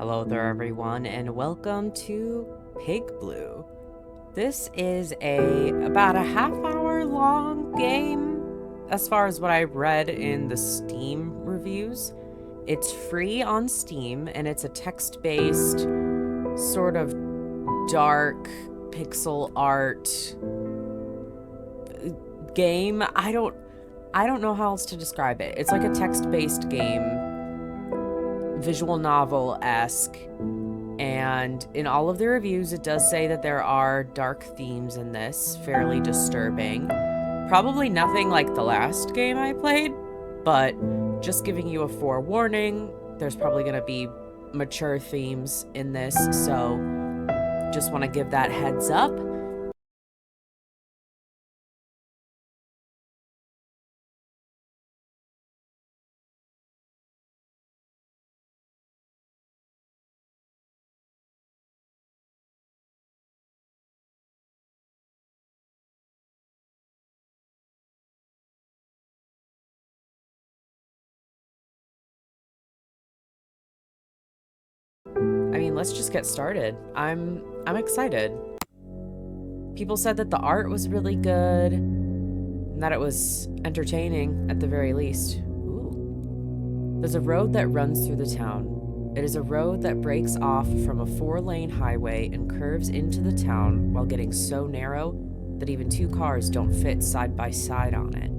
Hello there everyone and welcome to Pigblue. This is about a half-hour long game as far as what I read in the Steam reviews. It's free on Steam and it's a text-based sort of dark pixel art game. I don't know how else to describe it. It's like a text-based game, visual novel-esque, and in all of the reviews it does say that there are dark themes in this, fairly disturbing. Probably nothing like the last game I played, but just giving you a forewarning, there's probably going to be mature themes in this, so just want to give that heads up. I mean, let's just get started. I'm excited. People said that the art was really good and that it was entertaining at the very least. Ooh. There's a road that runs through the town. It is a road that breaks off from a 4-lane highway and curves into the town while getting so narrow that even two cars don't fit side by side on it.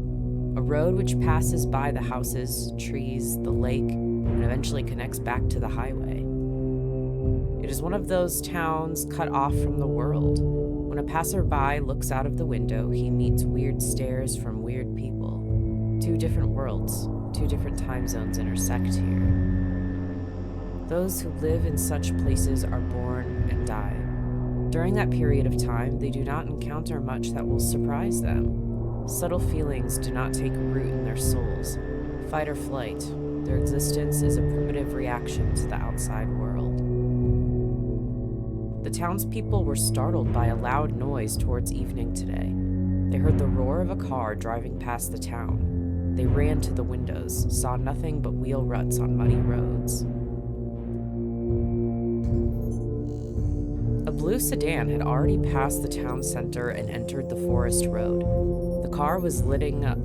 A road which passes by the houses, trees, the lake, and eventually connects back to the highway. It is one of those towns cut off from the world. When a passerby looks out of the window, he meets weird stares from weird people. Two different worlds, two different time zones intersect here. Those who live in such places are born and die. During that period of time, they do not encounter much that will surprise them. Subtle feelings do not take root in their souls. Fight or flight, their existence is a primitive reaction to the outside world. The townspeople were startled by a loud noise towards evening today. They heard the roar of a car driving past the town. They ran to the windows, saw nothing but wheel ruts on muddy roads. A blue sedan had already passed the town center and entered the forest road. The car was lighting up?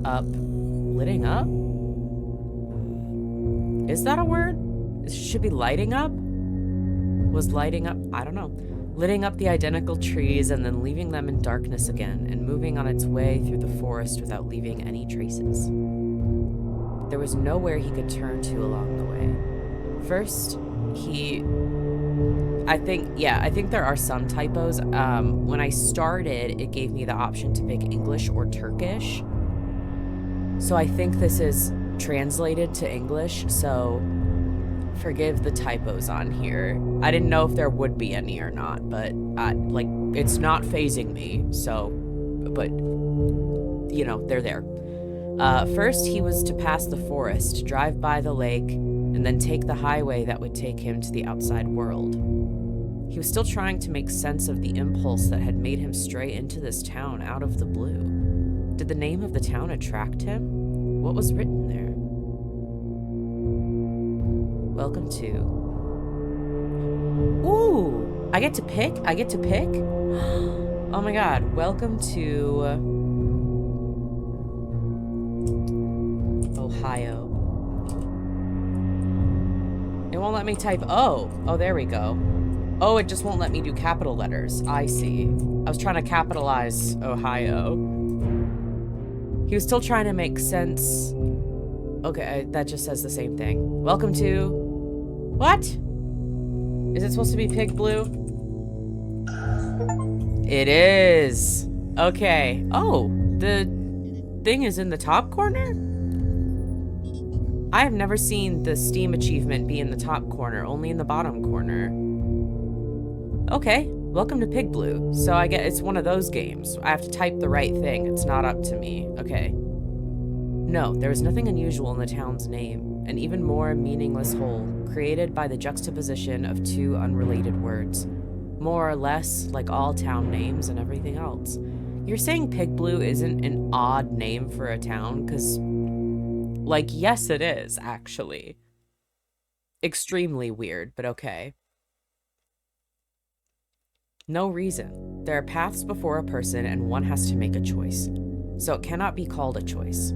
Is that a word? It should be lighting up? Was lighting up, I don't know, lighting up the identical trees and then leaving them in darkness again and moving on its way through the forest without leaving any traces. There was nowhere he could turn to along the way. First, I think there are some typos. When I started, it gave me the option to pick English or Turkish. So I think this is translated to English, so forgive the typos on here. I didn't know if there would be any or not, but it's not phasing me, so, but you know, they're there. First he was to pass the forest, drive by the lake, and then take the highway that would take him to the outside world. He was still trying to make sense of the impulse that had made him stray into this town out of the blue. Did the name of the town attract him? What was written there? Welcome to... Ooh! I get to pick? Oh my god. Welcome to... Ohio. It won't let me type O. Oh, there we go. Oh, it just won't let me do capital letters. I see. I was trying to capitalize Ohio. He was still trying to make sense... Okay, that just says the same thing. Welcome to... What? Is it supposed to be Pigblue? It is. Okay. Oh, the thing is in the top corner? I have never seen the Steam achievement be in the top corner, only in the bottom corner. Okay, welcome to Pigblue. So I get it's one of those games. I have to type the right thing. It's not up to me. Okay. No, there was nothing unusual in the town's name, an even more meaningless whole, created by the juxtaposition of two unrelated words. More or less like all town names and everything else. You're saying Pigblue isn't an odd name for a town? Because, like, yes it is, actually. extremely weird, but okay. No reason. There are paths before a person and one has to make a choice. So it cannot be called a choice.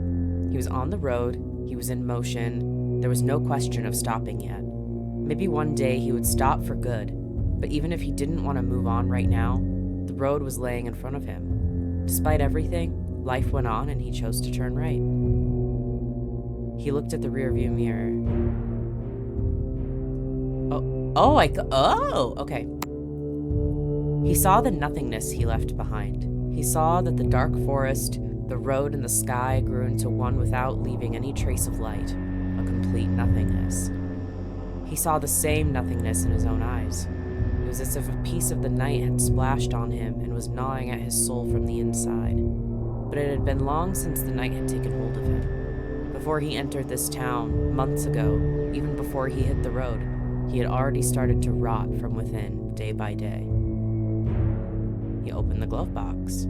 He was on the road, he was in motion, there was no question of stopping yet. Maybe one day he would stop for good, but even if he didn't want to move on right now, the road was laying in front of him. Despite everything, life went on and he chose to turn right. He looked at the rearview mirror. Okay. He saw the nothingness he left behind. He saw that the dark forest, the road, and the sky grew into one without leaving any trace of light, a complete nothingness. He saw the same nothingness in his own eyes. It was as if a piece of the night had splashed on him and was gnawing at his soul from the inside. But it had been long since the night had taken hold of him. Before he entered this town, months ago, even before he hit the road, he had already started to rot from within, day by day. He opened the glove box.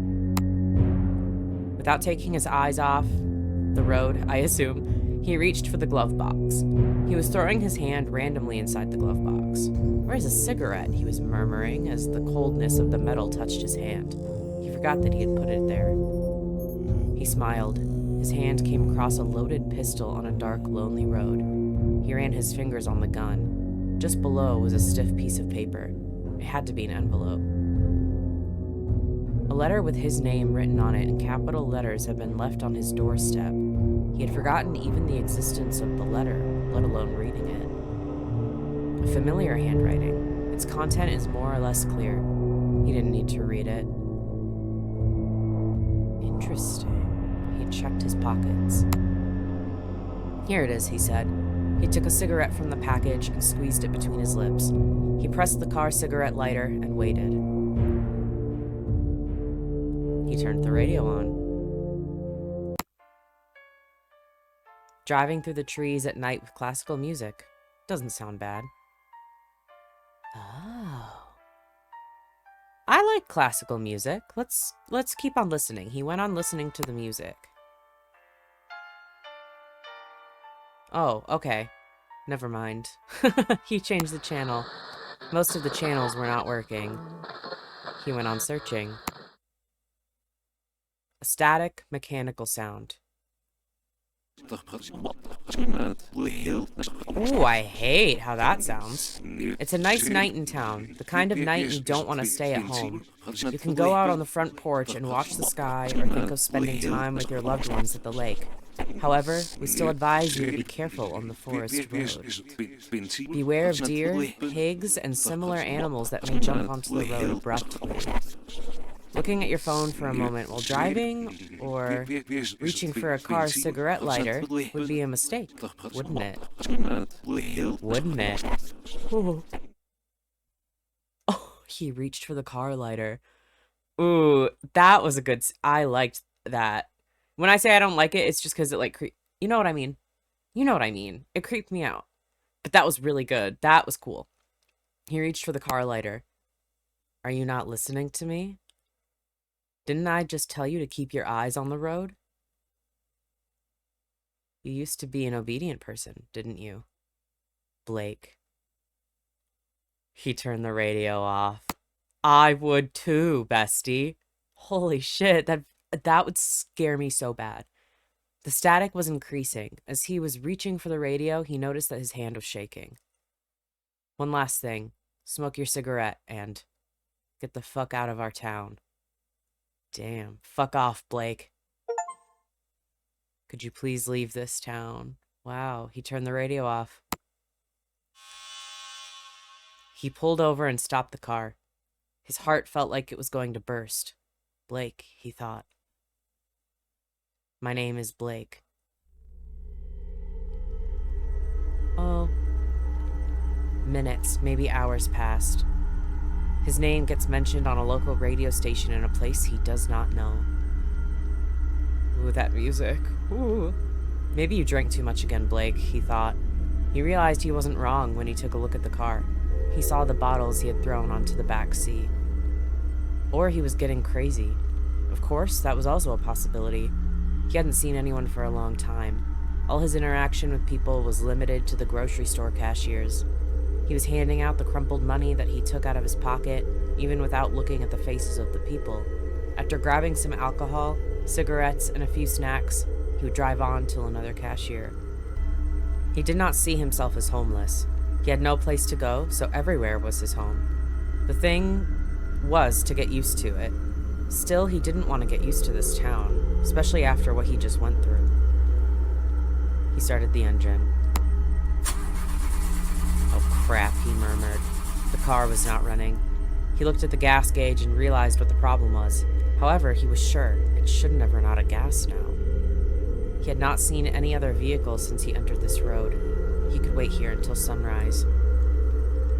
Without taking his eyes off the road, I assume, he reached for the glove box. He was throwing his hand randomly inside the glove box. "Where's a cigarette?" he was murmuring as the coldness of the metal touched his hand. He forgot that he had put it there. He smiled. His hand came across a loaded pistol on a dark, lonely road. He ran his fingers on the gun. Just below was a stiff piece of paper. It had to be an envelope. A letter with his name written on it in capital letters had been left on his doorstep. He had forgotten even the existence of the letter, let alone reading it. A familiar handwriting. Its content is more or less clear. He didn't need to read it. Interesting. He checked his pockets. "Here it is," he said. He took a cigarette from the package and squeezed it between his lips. He pressed the car cigarette lighter and waited. He turned the radio on. Driving through the trees at night with classical music. Doesn't sound bad. Oh. I like classical music. Let's keep on listening. He went on listening to the music. Oh, okay. Never mind. He changed the channel. Most of the channels were not working. He went on searching. A static, mechanical sound. Ooh, I hate how that sounds. It's a nice night in town, the kind of night you don't want to stay at home. You can go out on the front porch and watch the sky or think of spending time with your loved ones at the lake. However, we still advise you to be careful on the forest road. Beware of deer, pigs, and similar animals that may jump onto the road abruptly. Looking at your phone for a moment while driving or reaching for a car cigarette lighter would be a mistake, wouldn't it? Wouldn't it? Ooh. Oh, he reached for the car lighter. Ooh, that was a good... I liked that. When I say I don't like it, it's just because it like... You know what I mean? You know what I mean. It creeped me out. But that was really good. That was cool. He reached for the car lighter. Are you not listening to me? Didn't I just tell you to keep your eyes on the road? You used to be an obedient person, didn't you? Blake. He turned the radio off. I would too, bestie. Holy shit, that would scare me so bad. The static was increasing. As he was reaching for the radio, he noticed that his hand was shaking. One last thing. Smoke your cigarette and get the fuck out of our town. Damn. Fuck off, Blake. Could you please leave this town? Wow, he turned the radio off. He pulled over and stopped the car. His heart felt like it was going to burst. Blake, he thought. My name is Blake. Oh. Minutes, maybe hours passed. His name gets mentioned on a local radio station in a place he does not know. Ooh, that music. Ooh. Maybe you drank too much again, Blake, he thought. He realized he wasn't wrong when he took a look at the car. He saw the bottles he had thrown onto the back seat. Or he was getting crazy. Of course, that was also a possibility. He hadn't seen anyone for a long time. All his interaction with people was limited to the grocery store cashiers. He was handing out the crumpled money that he took out of his pocket, even without looking at the faces of the people. After grabbing some alcohol, cigarettes, and a few snacks, he would drive on till another cashier. He did not see himself as homeless. He had no place to go, so everywhere was his home. The thing was to get used to it. Still, he didn't want to get used to this town, especially after what he just went through. He started the engine. Oh crap, he murmured. The car was not running. He looked at the gas gauge and realized what the problem was. However, he was sure it shouldn't have run out of gas now. He had not seen any other vehicles since he entered this road. He could wait here until sunrise.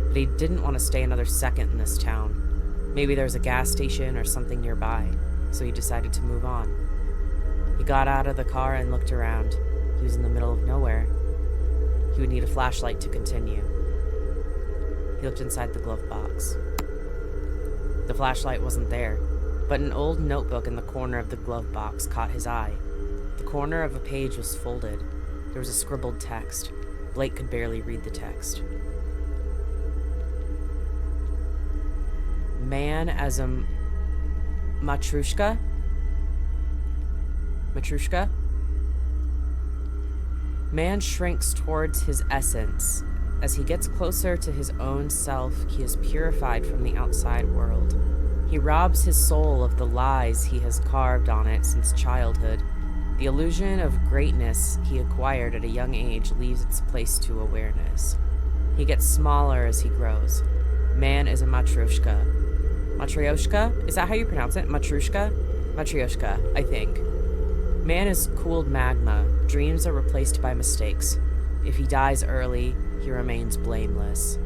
But he didn't want to stay another second in this town. Maybe there was a gas station or something nearby, so he decided to move on. He got out of the car and looked around. He was in the middle of nowhere. He would need a flashlight to continue. He looked inside the glove box. The flashlight wasn't there, but an old notebook in the corner of the glove box caught his eye. The corner of a page was folded. There was a scribbled text. Blake could barely read the text. Man as a matrushka? Matrushka? Man shrinks towards his essence. As he gets closer to his own self, he is purified from the outside world. He robs his soul of the lies he has carved on it since childhood. The illusion of greatness he acquired at a young age leaves its place to awareness. He gets smaller as he grows. Man is a matryoshka. Matryoshka? Is that how you pronounce it? Matrushka? Matryoshka, I think. Man is cooled magma. Dreams are replaced by mistakes. If he dies early, he remains blameless.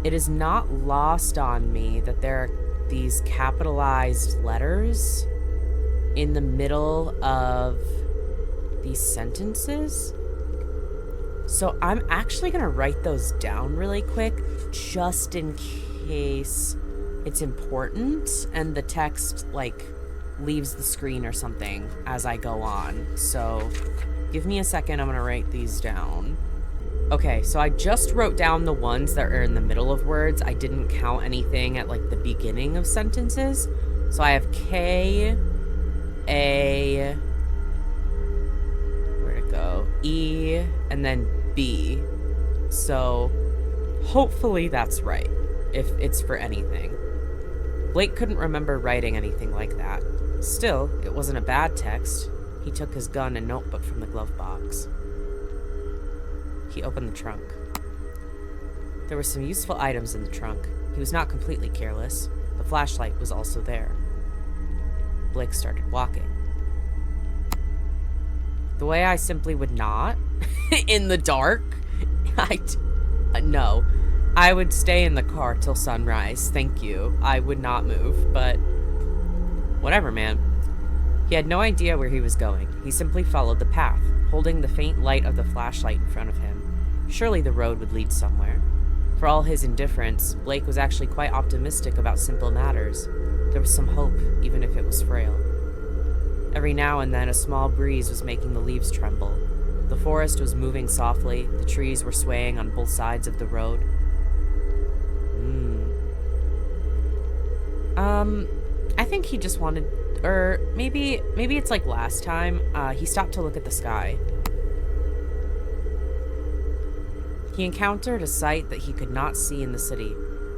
It is not lost on me that there are these capitalized letters in the middle of these sentences. So I'm actually going to write those down really quick, just in case it's important and the text, like, leaves the screen or something as I go on. So give me a second, I'm going to write these down. Okay, so I just wrote down the ones that are in the middle of words. I didn't count anything at, like, the beginning of sentences. So I have K, A, where'd it go? E, and then B. So hopefully that's right, if it's for anything. Blake couldn't remember writing anything like that. Still, it wasn't a bad text. He took his gun and notebook from the glove box. He opened the trunk. There were some useful items in the trunk. He was not completely careless. The flashlight was also there. Blake started walking. The way I simply would not, in the dark, no. I would stay in the car till sunrise, thank you. I would not move, but whatever, man. He had no idea where he was going. He simply followed the path, holding the faint light of the flashlight in front of him. Surely the road would lead somewhere. For all his indifference, Blake was actually quite optimistic about simple matters. There was some hope, even if it was frail. Every now and then, a small breeze was making the leaves tremble. The forest was moving softly. The trees were swaying on both sides of the road. I think he just wanted, or maybe it's like last time, he stopped to look at the sky. He encountered a sight that he could not see in the city.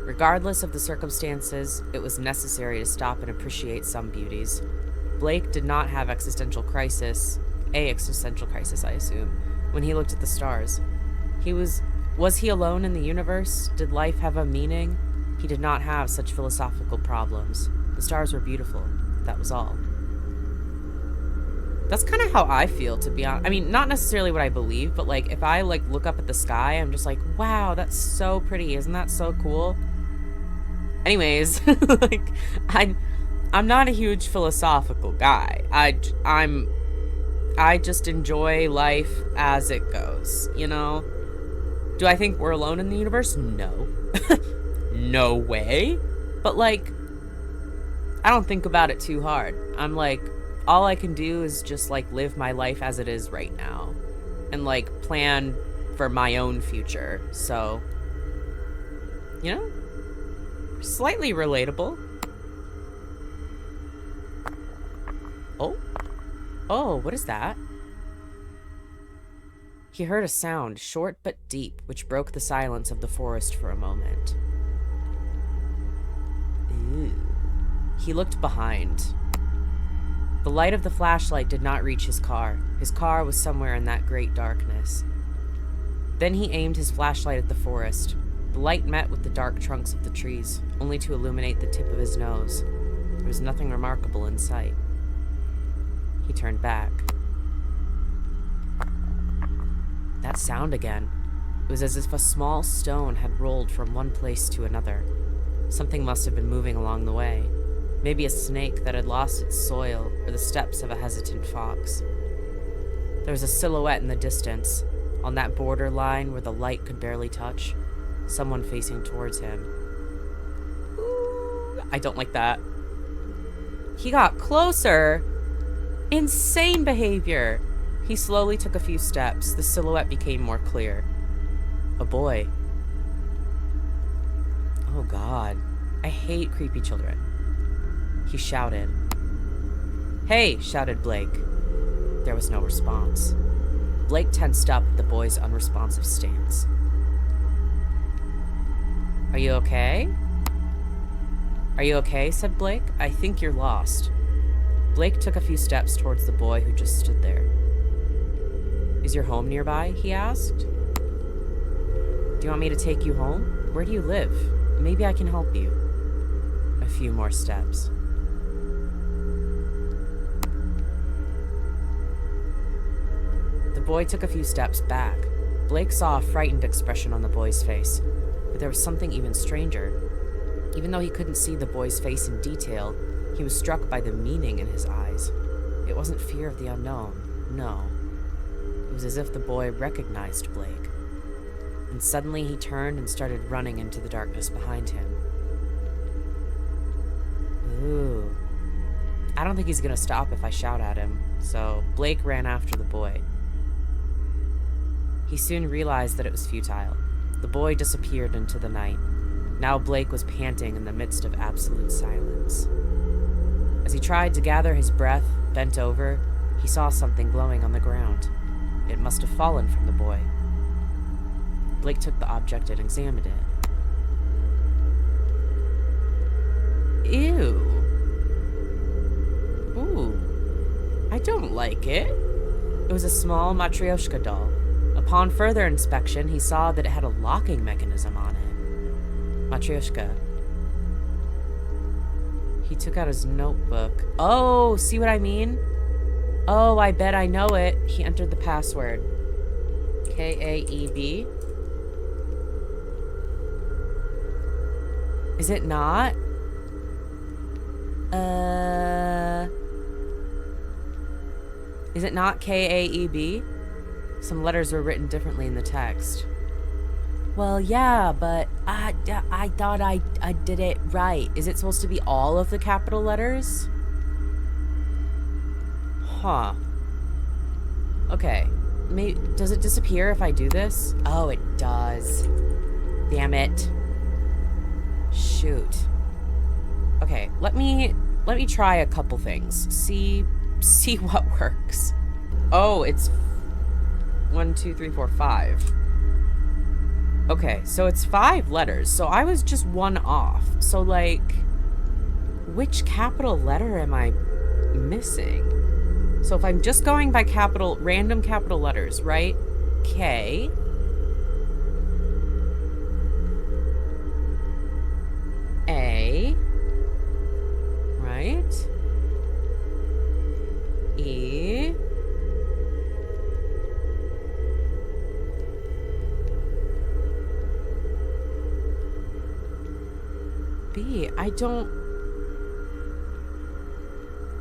Regardless of the circumstances, it was necessary to stop and appreciate some beauties. Blake did not have an existential crisis, I assume, when he looked at the stars. Was he alone in the universe? Did life have a meaning? He did not have such philosophical problems. The stars were beautiful. That was all. That's kind of how I feel, to be honest. I mean, not necessarily what I believe, but, like, if I, like, look up at the sky, I'm just like, wow, that's so pretty. Isn't that so cool? Anyways, like, I'm not a huge philosophical guy. I just enjoy life as it goes, you know? Do I think we're alone in the universe? No. No way. But, like, I don't think about it too hard. I'm like, all I can do is just, like, live my life as it is right now. And, like, plan for my own future. So, you know, slightly relatable. Oh. Oh, what is that? He heard a sound, short but deep, which broke the silence of the forest for a moment. Ew. He looked behind. The light of the flashlight did not reach his car. His car was somewhere in that great darkness. Then he aimed his flashlight at the forest. The light met with the dark trunks of the trees, only to illuminate the tip of his nose. There was nothing remarkable in sight. He turned back. That sound again. It was as if a small stone had rolled from one place to another. Something must have been moving along the way. Maybe a snake that had lost its soil, or the steps of a hesitant fox. There was a silhouette in the distance, on that border line where the light could barely touch. Someone facing towards him. Ooh, I don't like that. He got closer! Insane behavior! He slowly took a few steps. The silhouette became more clear. A boy. Oh God. I hate creepy children. He shouted. "Hey!" shouted Blake. There was no response. Blake tensed up at the boy's unresponsive stance. "Are you okay?" "Are you okay?" said Blake. "I think you're lost." Blake took a few steps towards the boy who just stood there. "Is your home nearby?" he asked. "Do you want me to take you home? Where do you live? Maybe I can help you." A few more steps. The boy took a few steps back. Blake saw a frightened expression on the boy's face, but there was something even stranger. Even though he couldn't see the boy's face in detail, he was struck by the meaning in his eyes. It wasn't fear of the unknown, no. It was as if the boy recognized Blake. And suddenly he turned and started running into the darkness behind him. Ooh. I don't think he's gonna stop if I shout at him, so Blake ran after the boy. He soon realized that it was futile. The boy disappeared into the night. Now Blake was panting in the midst of absolute silence. As he tried to gather his breath, bent over, he saw something glowing on the ground. It must have fallen from the boy. Blake took the object and examined it. Ew. Ooh. I don't like it. It was a small Matryoshka doll. Upon further inspection, he saw that it had a locking mechanism on it. Matryoshka. He took out his notebook. Oh, see what I mean? Oh, I bet I know it. He entered the password. K-A-E-B. Is it not? Is it not K-A-E-B? Some letters were written differently in the text. Well, yeah, but I thought I did it right. Is it supposed to be all of the capital letters? Huh. Okay. Does it disappear if I do this? Oh, it does. Damn it. Shoot. Okay, let me try a couple things. See what works. Oh, it's 1, 2, 3, 4, 5. Okay, so it's 5 letters. So I was just one off. So, like, which capital letter am I missing? So if I'm just going by random capital letters, right? K. A. Right? E. B. I don't...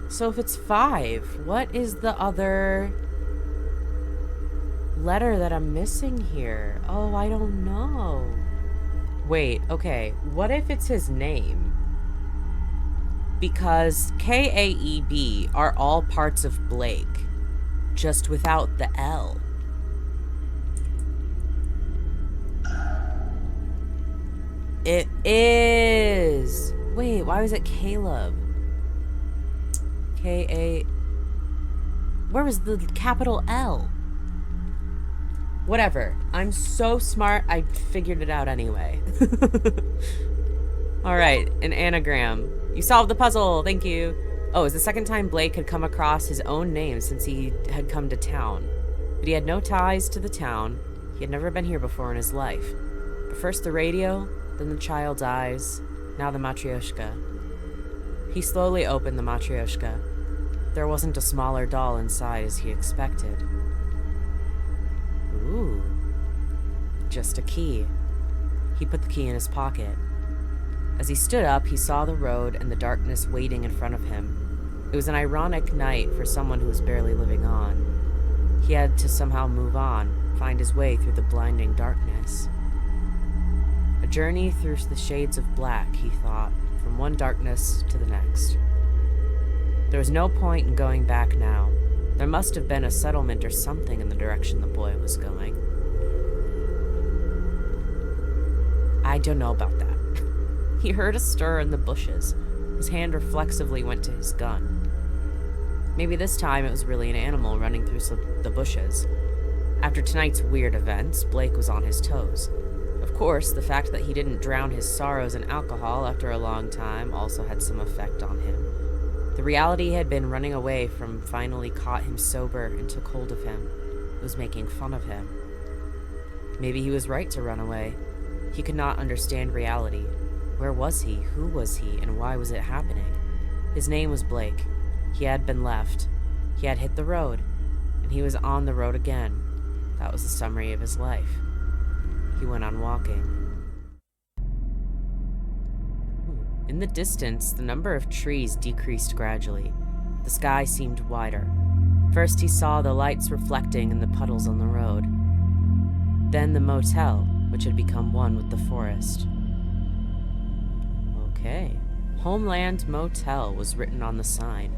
So if it's 5, what is the other letter that I'm missing here? Oh, I don't know. Wait, okay. What if it's his name? Because K-A-E-B are all parts of Blake, just without the L. It is. Wait, why was it Caleb? K-A... Where was the capital L? Whatever. I'm so smart, I figured it out anyway. Alright, an anagram. You solved the puzzle, thank you. Oh, it was the second time Blake had come across his own name since he had come to town. But he had no ties to the town. He had never been here before in his life. But first the radio, then the child's eyes, now the matryoshka. He slowly opened the matryoshka. There wasn't a smaller doll inside as he expected. Ooh. Just a key. He put the key in his pocket. As he stood up, he saw the road and the darkness waiting in front of him. It was an ironic night for someone who was barely living on. He had to somehow move on, find his way through the blinding darkness. A journey through the shades of black, he thought, from one darkness to the next. There was no point in going back now. There must have been a settlement or something in the direction the boy was going. I don't know about that. He heard a stir in the bushes. His hand reflexively went to his gun. Maybe this time it was really an animal running through the bushes. After tonight's weird events, Blake was on his toes. Of course, the fact that he didn't drown his sorrows in alcohol after a long time also had some effect on him. The reality he had been running away from finally caught him sober and took hold of him. It was making fun of him. Maybe he was right to run away. He could not understand reality. Where was he? Who was he? And why was it happening? His name was Blake. He had been left. He had hit the road. And he was on the road again. That was the summary of his life. He went on walking. In the distance, the number of trees decreased gradually. The sky seemed wider. First he saw the lights reflecting in the puddles on the road. Then the motel, which had become one with the forest. Okay. Homeland Motel was written on the sign.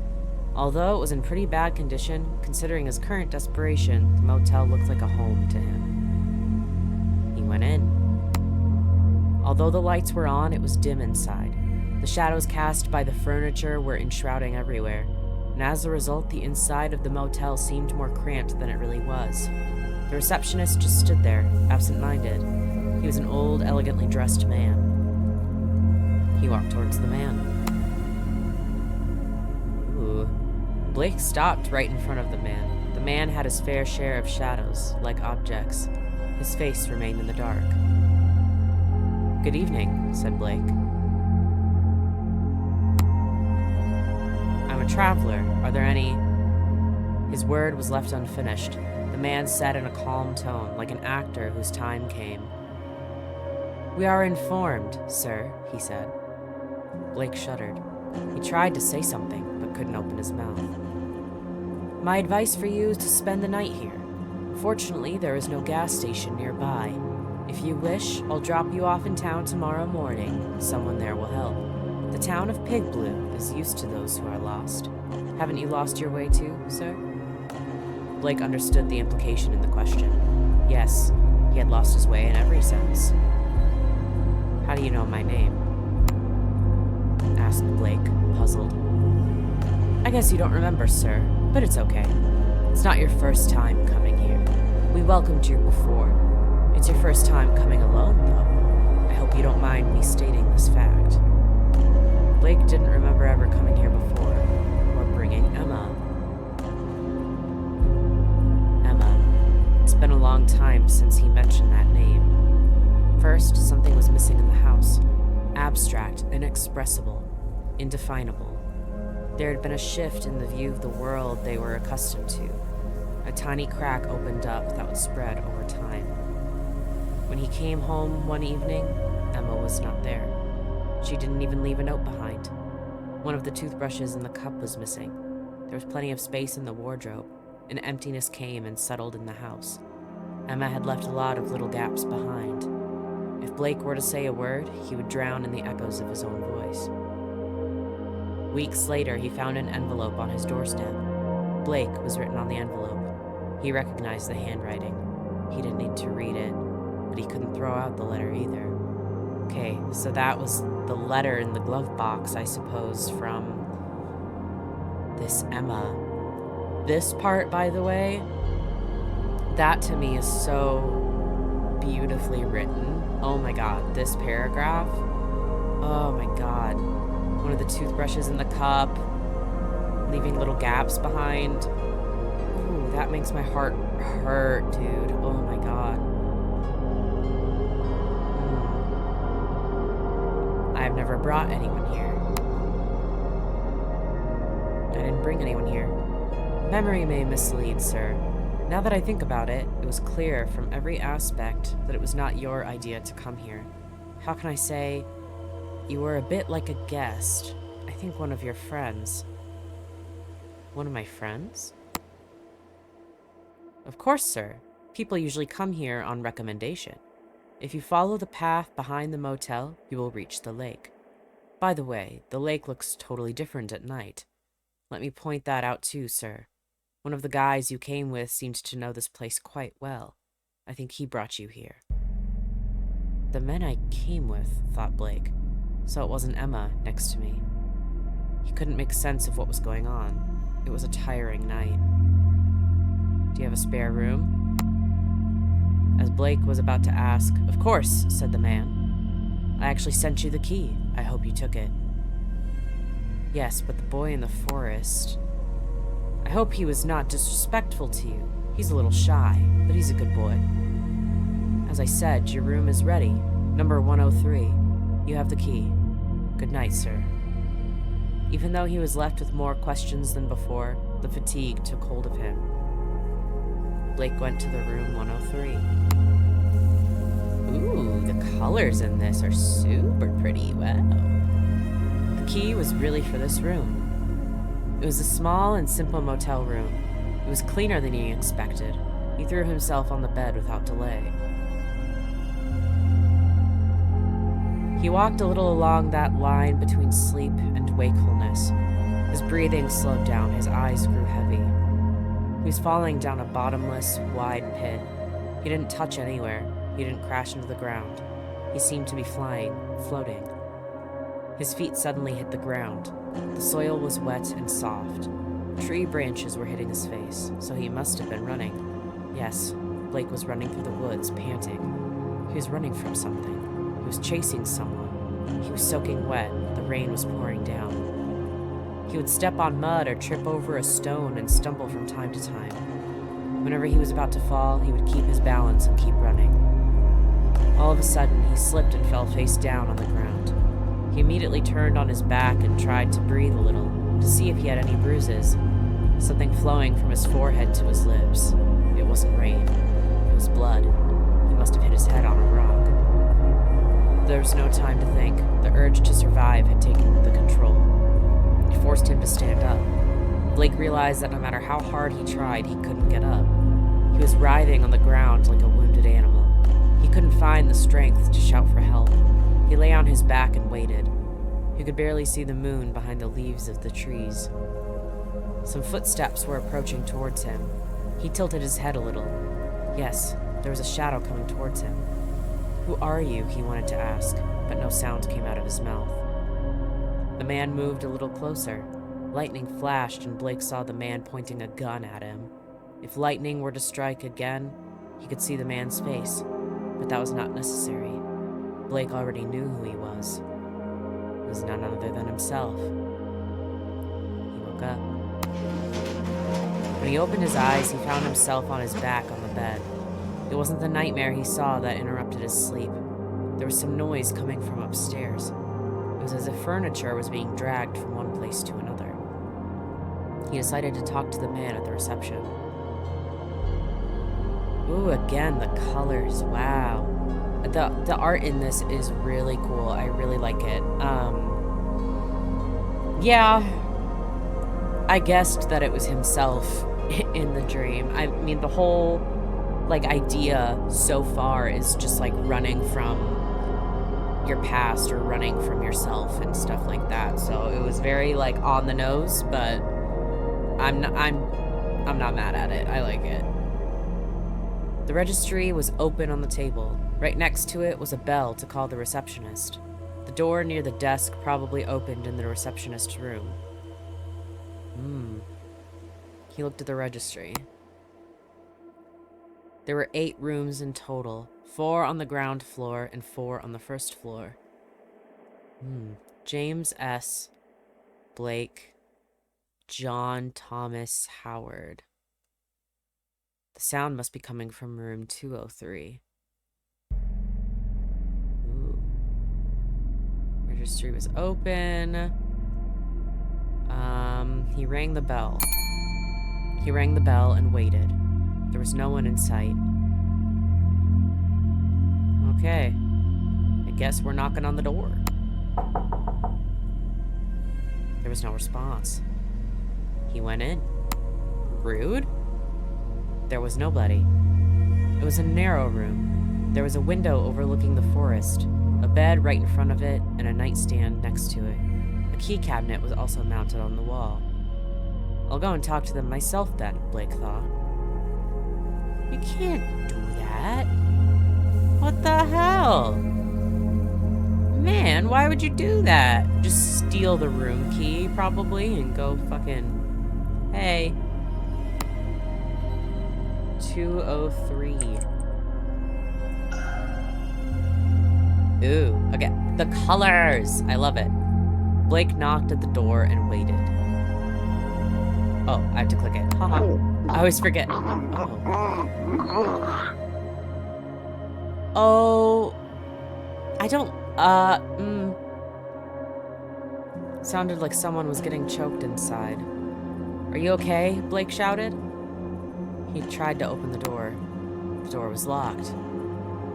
Although it was in pretty bad condition, considering his current desperation, the motel looked like a home to him. He went in. Although the lights were on, it was dim inside. The shadows cast by the furniture were enshrouding everywhere, and as a result, the inside of the motel seemed more cramped than it really was. The receptionist just stood there, absent-minded. He was an old, elegantly dressed man. He walked towards the man. Ooh. Blake stopped right in front of the man. The man had his fair share of shadows, like objects. His face remained in the dark. "Good evening," said Blake. "I'm a traveler. Are there any—" His word was left unfinished. The man said in a calm tone, like an actor whose time came. "We are informed, sir," he said. Blake shuddered. He tried to say something, but couldn't open his mouth. "My advice for you is to spend the night here. Fortunately, there is no gas station nearby. If you wish, I'll drop you off in town tomorrow morning. Someone there will help. The town of Pigblue is used to those who are lost. Haven't you lost your way too, sir?" Blake understood the implication in the question. Yes, he had lost his way in every sense. "How do you know my name?" asked Blake, puzzled. "I guess you don't remember, sir, but it's okay. It's not your first time coming here. We welcomed you before. It's your first time coming alone, though. I hope you don't mind me stating this fact." Blake didn't remember ever coming here before, or bringing Emma. Emma. It's been a long time since he mentioned that name. First, something was missing in the house. Abstract, inexpressible, indefinable. There had been a shift in the view of the world they were accustomed to. A tiny crack opened up that would spread over time. When he came home one evening, Emma was not there. She didn't even leave a note behind. One of the toothbrushes in the cup was missing. There was plenty of space in the wardrobe. An emptiness came and settled in the house. Emma had left a lot of little gaps behind. If Blake were to say a word, he would drown in the echoes of his own voice. Weeks later, he found an envelope on his doorstep. Blake was written on the envelope. He recognized the handwriting. He didn't need to read it, but he couldn't throw out the letter either. Okay, so that was the letter in the glove box, I suppose, from this Emma. This part, by the way, that to me is so beautifully written. Oh my god, this paragraph. Oh my god. One of the toothbrushes in the cup, leaving little gaps behind. Ooh, that makes my heart hurt, dude. Oh my god. I've never brought anyone here. I didn't bring anyone here. Memory may mislead, sir. Now that I think about it, it was clear from every aspect that it was not your idea to come here. How can I say? You were a bit like a guest. I think one of your friends. One of my friends? Of course, sir. People usually come here on recommendation. If you follow the path behind the motel, you will reach the lake. By the way, the lake looks totally different at night. Let me point that out too, sir. One of the guys you came with seemed to know this place quite well. I think he brought you here. The men I came with, thought Blake. So it wasn't Emma next to me. He couldn't make sense of what was going on. It was a tiring night. Do you have a spare room? As Blake was about to ask, "Of course," said the man. "I actually sent you the key. I hope you took it." "Yes, but the boy in the forest... I hope he was not disrespectful to you. He's a little shy, but he's a good boy. As I said, your room is ready. Number 103. You have the key. Good night, sir." Even though he was left with more questions than before, the fatigue took hold of him. Blake went to the room 103. Ooh, the colors in this are super pretty. Wow. The key was really for this room. It was a small and simple motel room. It was cleaner than he expected. He threw himself on the bed without delay. He walked a little along that line between sleep and wakefulness. His breathing slowed down, his eyes grew heavy. He was falling down a bottomless, wide pit. He didn't touch anywhere. He didn't crash into the ground. He seemed to be flying, floating. His feet suddenly hit the ground. The soil was wet and soft. Tree branches were hitting his face, so he must have been running. Yes, Blake was running through the woods, panting. He was running from something. He was chasing someone. He was soaking wet. The rain was pouring down. He would step on mud or trip over a stone and stumble from time to time. Whenever he was about to fall, he would keep his balance and keep running. All of a sudden, he slipped and fell face down on the ground. He immediately turned on his back and tried to breathe a little, to see if he had any bruises. Something flowing from his forehead to his lips. It wasn't rain. It was blood. He must have hit his head on a rock. There was no time to think. The urge to survive had taken the control. It forced him to stand up. Blake realized that no matter how hard he tried, he couldn't get up. He was writhing on the ground like a wounded animal. He couldn't find the strength to shout for help. He lay on his back and waited. He could barely see the moon behind the leaves of the trees. Some footsteps were approaching towards him. He tilted his head a little. Yes, there was a shadow coming towards him. "Who are you?" he wanted to ask, but no sound came out of his mouth. The man moved a little closer. Lightning flashed, and Blake saw the man pointing a gun at him. If lightning were to strike again, he could see the man's face, but that was not necessary. Blake already knew who he was. It was none other than himself. He woke up. When he opened his eyes, he found himself on his back on the bed. It wasn't the nightmare he saw that interrupted his sleep. There was some noise coming from upstairs. It was as if furniture was being dragged from one place to another. He decided to talk to the man at the reception. Ooh, again, the colors. Wow. The art in this is really cool. I really like it. Yeah. I guessed that it was himself in the dream. I mean, the whole, like, idea so far is just, like, running from your past or running from yourself and stuff like that. So it was very like on the nose, but I'm not mad at it. I like it. The registry was open on the table. Right next to it was a bell to call the receptionist. The door near the desk probably opened in the receptionist's room. He looked at the registry. There were 8 rooms in total, 4 on the ground floor and 4 on the first floor. James S. Blake, John Thomas Howard. The sound must be coming from room 203. Ooh. Registry was open. He rang the bell. He rang the bell and waited. There was no one in sight. Okay. I guess we're knocking on the door. There was no response. He went in. Rude? There was nobody. It was a narrow room. There was a window overlooking the forest, a bed right in front of it, and a nightstand next to it. A key cabinet was also mounted on the wall. I'll go and talk to them myself then, Blake thought. You can't do that. What the hell? Man, why would you do that? Just steal the room key, probably, and go fucking... Hey. 203. Ooh, okay. The colors! I love it. Blake knocked at the door and waited. Oh, I have to click it. Haha. I always forget. Oh. I don't, Sounded like someone was getting choked inside. Are you okay? Blake shouted. He tried to open the door. The door was locked.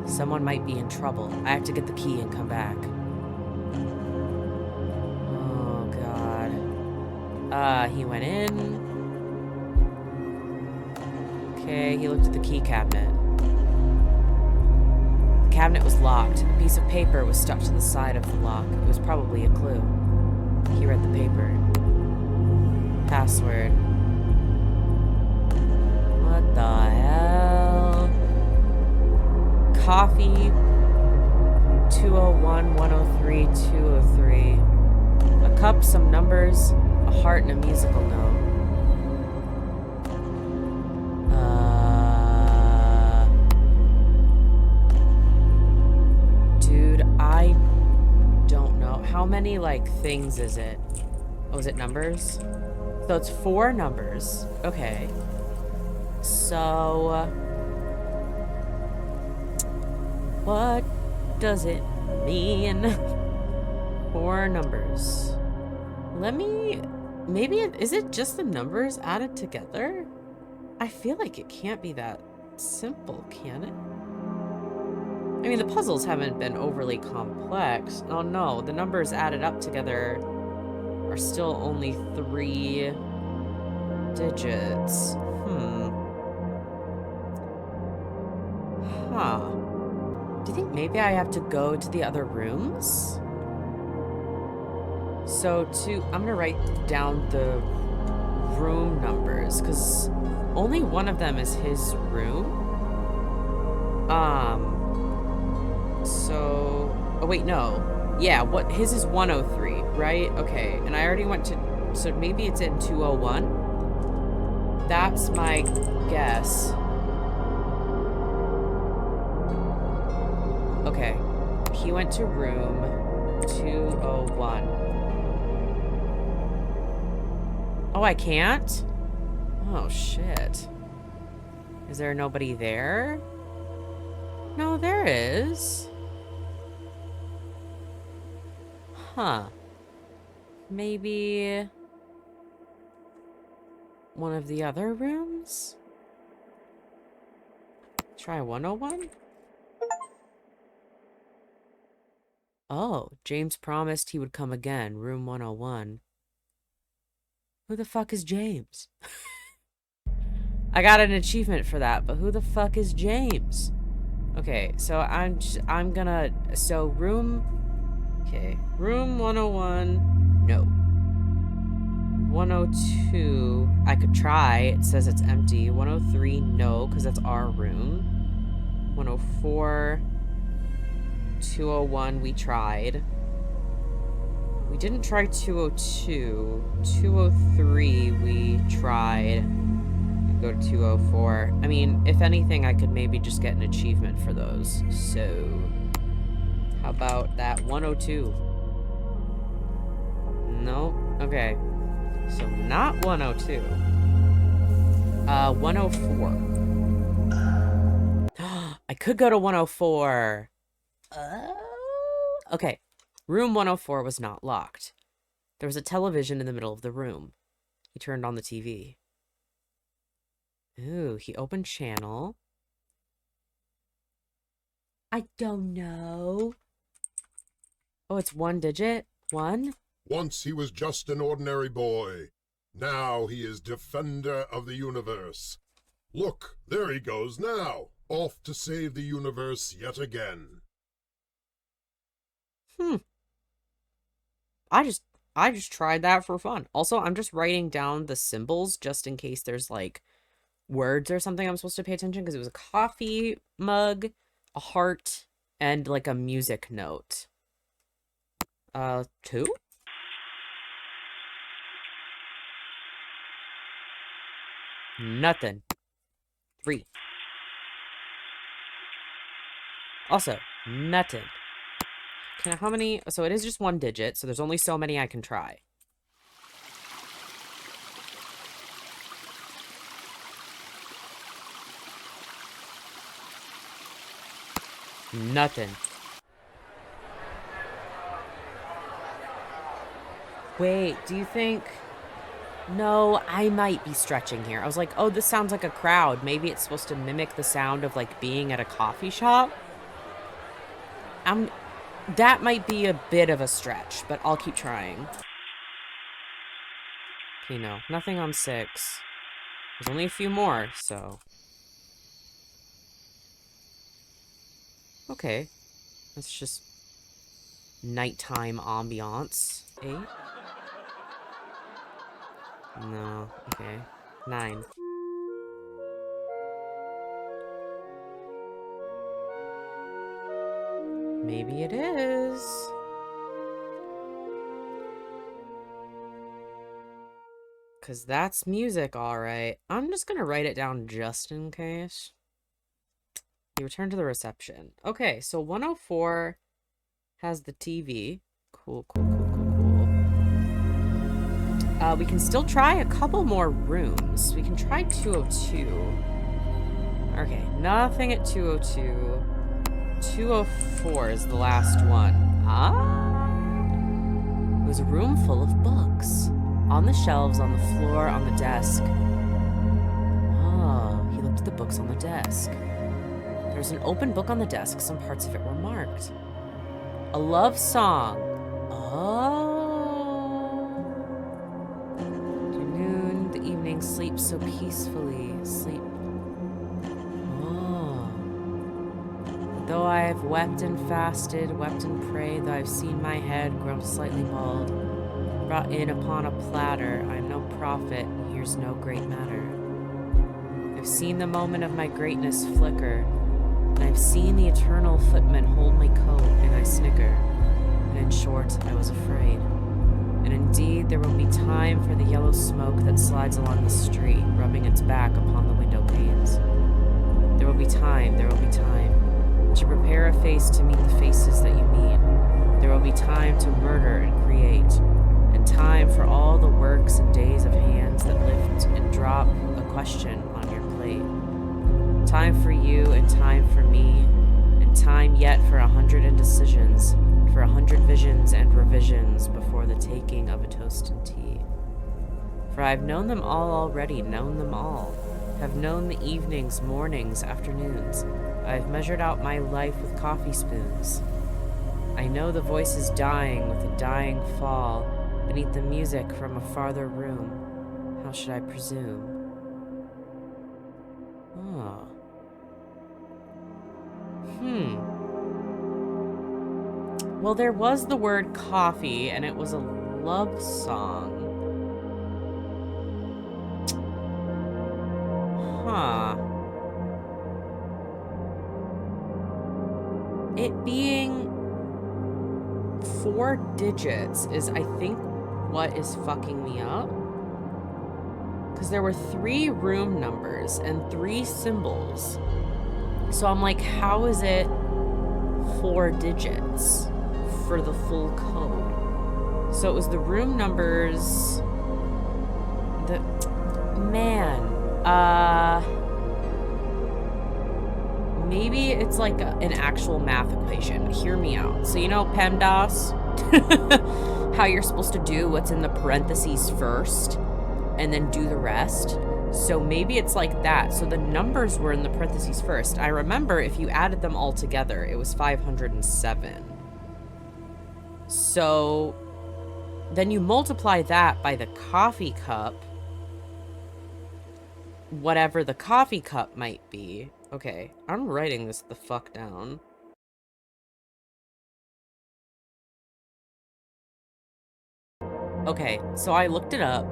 Someone might be in trouble. I have to get the key and come back. Oh, God. He went in. Okay, he looked at the key cabinet. The cabinet was locked. A piece of paper was stuck to the side of the lock. It was probably a clue. He read the paper. Password. What the hell? Coffee 201 103 203. A cup, some numbers, a heart, and a musical note. Dude, I don't know. How many, like, things is it? Oh, is it numbers? So it's 4 numbers. Okay. So... what does it mean? 4 numbers. Let me... maybe is it just the numbers added together? I feel like it can't be that simple, can it? I mean, the puzzles haven't been overly complex. Oh no, the numbers added up together are still only 3 digits. Huh. Do you think maybe I have to go to the other rooms? So I'm gonna write down the room numbers, because only one of them is his room. So, oh wait, no. Yeah, what, his is 103, right? Okay, and I already went to, so maybe it's in 201. That's my guess. Okay, he went to room 201. Oh, I can't? Oh, shit. Is there nobody there? No, there is. Huh. Maybe one of the other rooms? Try 101? Oh, James promised he would come again, room 101. Who the fuck is James? I got an achievement for that, but who the fuck is James? Okay, so I'm gonna, so room Okay. Room 101. No. 102. I could try. It says it's empty. 103. No, because that's our room. 104. 201. We tried. We didn't try 202. 203. We tried. Go to 204. I mean, if anything, I could maybe just get an achievement for those. So, how about that 102? Nope. Okay. So, not 102. 104. I could go to 104. Okay. Room 104 was not locked. There was a television in the middle of the room. He turned on the TV. Ooh, he opened channel. I don't know. Oh, it's one digit? One? Once he was just an ordinary boy. Now he is defender of the universe. Look, there he goes now, off to save the universe yet again. I just tried that for fun. Also, I'm just writing down the symbols just in case there's like words or something I'm supposed to pay attention, because it was a coffee mug, a heart, and like a music note. 2? Nothing. 3. Also, nothing. How many? So it is just one digit, so there's only so many I can try. Nothing. Wait, do you think... No, I might be stretching here. I was like, oh, this sounds like a crowd. Maybe it's supposed to mimic the sound of, like, being at a coffee shop. That might be a bit of a stretch, but I'll keep trying. Okay, no. Nothing on 6. There's only a few more, so... Okay. That's just... nighttime ambiance. 8? No. Okay. 9. Maybe it is. Because that's music, alright. I'm just gonna write it down just in case. You return to the reception. Okay, so 104 has the TV. Cool. We can still try a couple more rooms. We can try 202. Okay, nothing at 202. 204 is the last one. It was a room full of books. On the shelves, on the floor, on the desk. Oh, he looked at the books on the desk. There was an open book on the desk. Some parts of it were marked. A love song. Oh. To noon, the evening, sleep so peacefully. Sleep. Oh. Though I have wept and fasted, wept and prayed, though I've seen my head grow slightly bald, brought in upon a platter, I am no prophet, here's no great matter. I've seen the moment of my greatness flicker, and I've seen the eternal footman hold my coat, and I snicker. And in short, I was afraid. And indeed, there will be time for the yellow smoke that slides along the street, rubbing its back upon the window panes. There will be time to prepare a face to meet the faces that you meet. There will be time to murder and create, and time for all the works and days of hands that lift and drop a question on your plate. Time for you and time for me, and time yet for 100 indecisions, for 100 visions and revisions before the taking of a toast and tea. For I've known them all already, known them all, have known the evenings, mornings, afternoons. I've measured out my life with coffee spoons. I know the voices dying with a dying fall beneath the music from a farther room. How should I presume? Oh. Well, there was the word coffee, and it was a love song. Huh. It being 4 digits is, I think, what is fucking me up. Because there were 3 room numbers and 3 symbols. So I'm like, how is it 4 digits for the full code? So it was the room numbers. Maybe it's like an actual math equation. Hear me out. So you know PEMDAS? How you're supposed to do what's in the parentheses first and then do the rest. So maybe it's like that. So the numbers were in the parentheses first. I remember if you added them all together, it was 507. So then you multiply that by the coffee cup, whatever the coffee cup might be. Okay, I'm writing this the fuck down. Okay, so I looked it up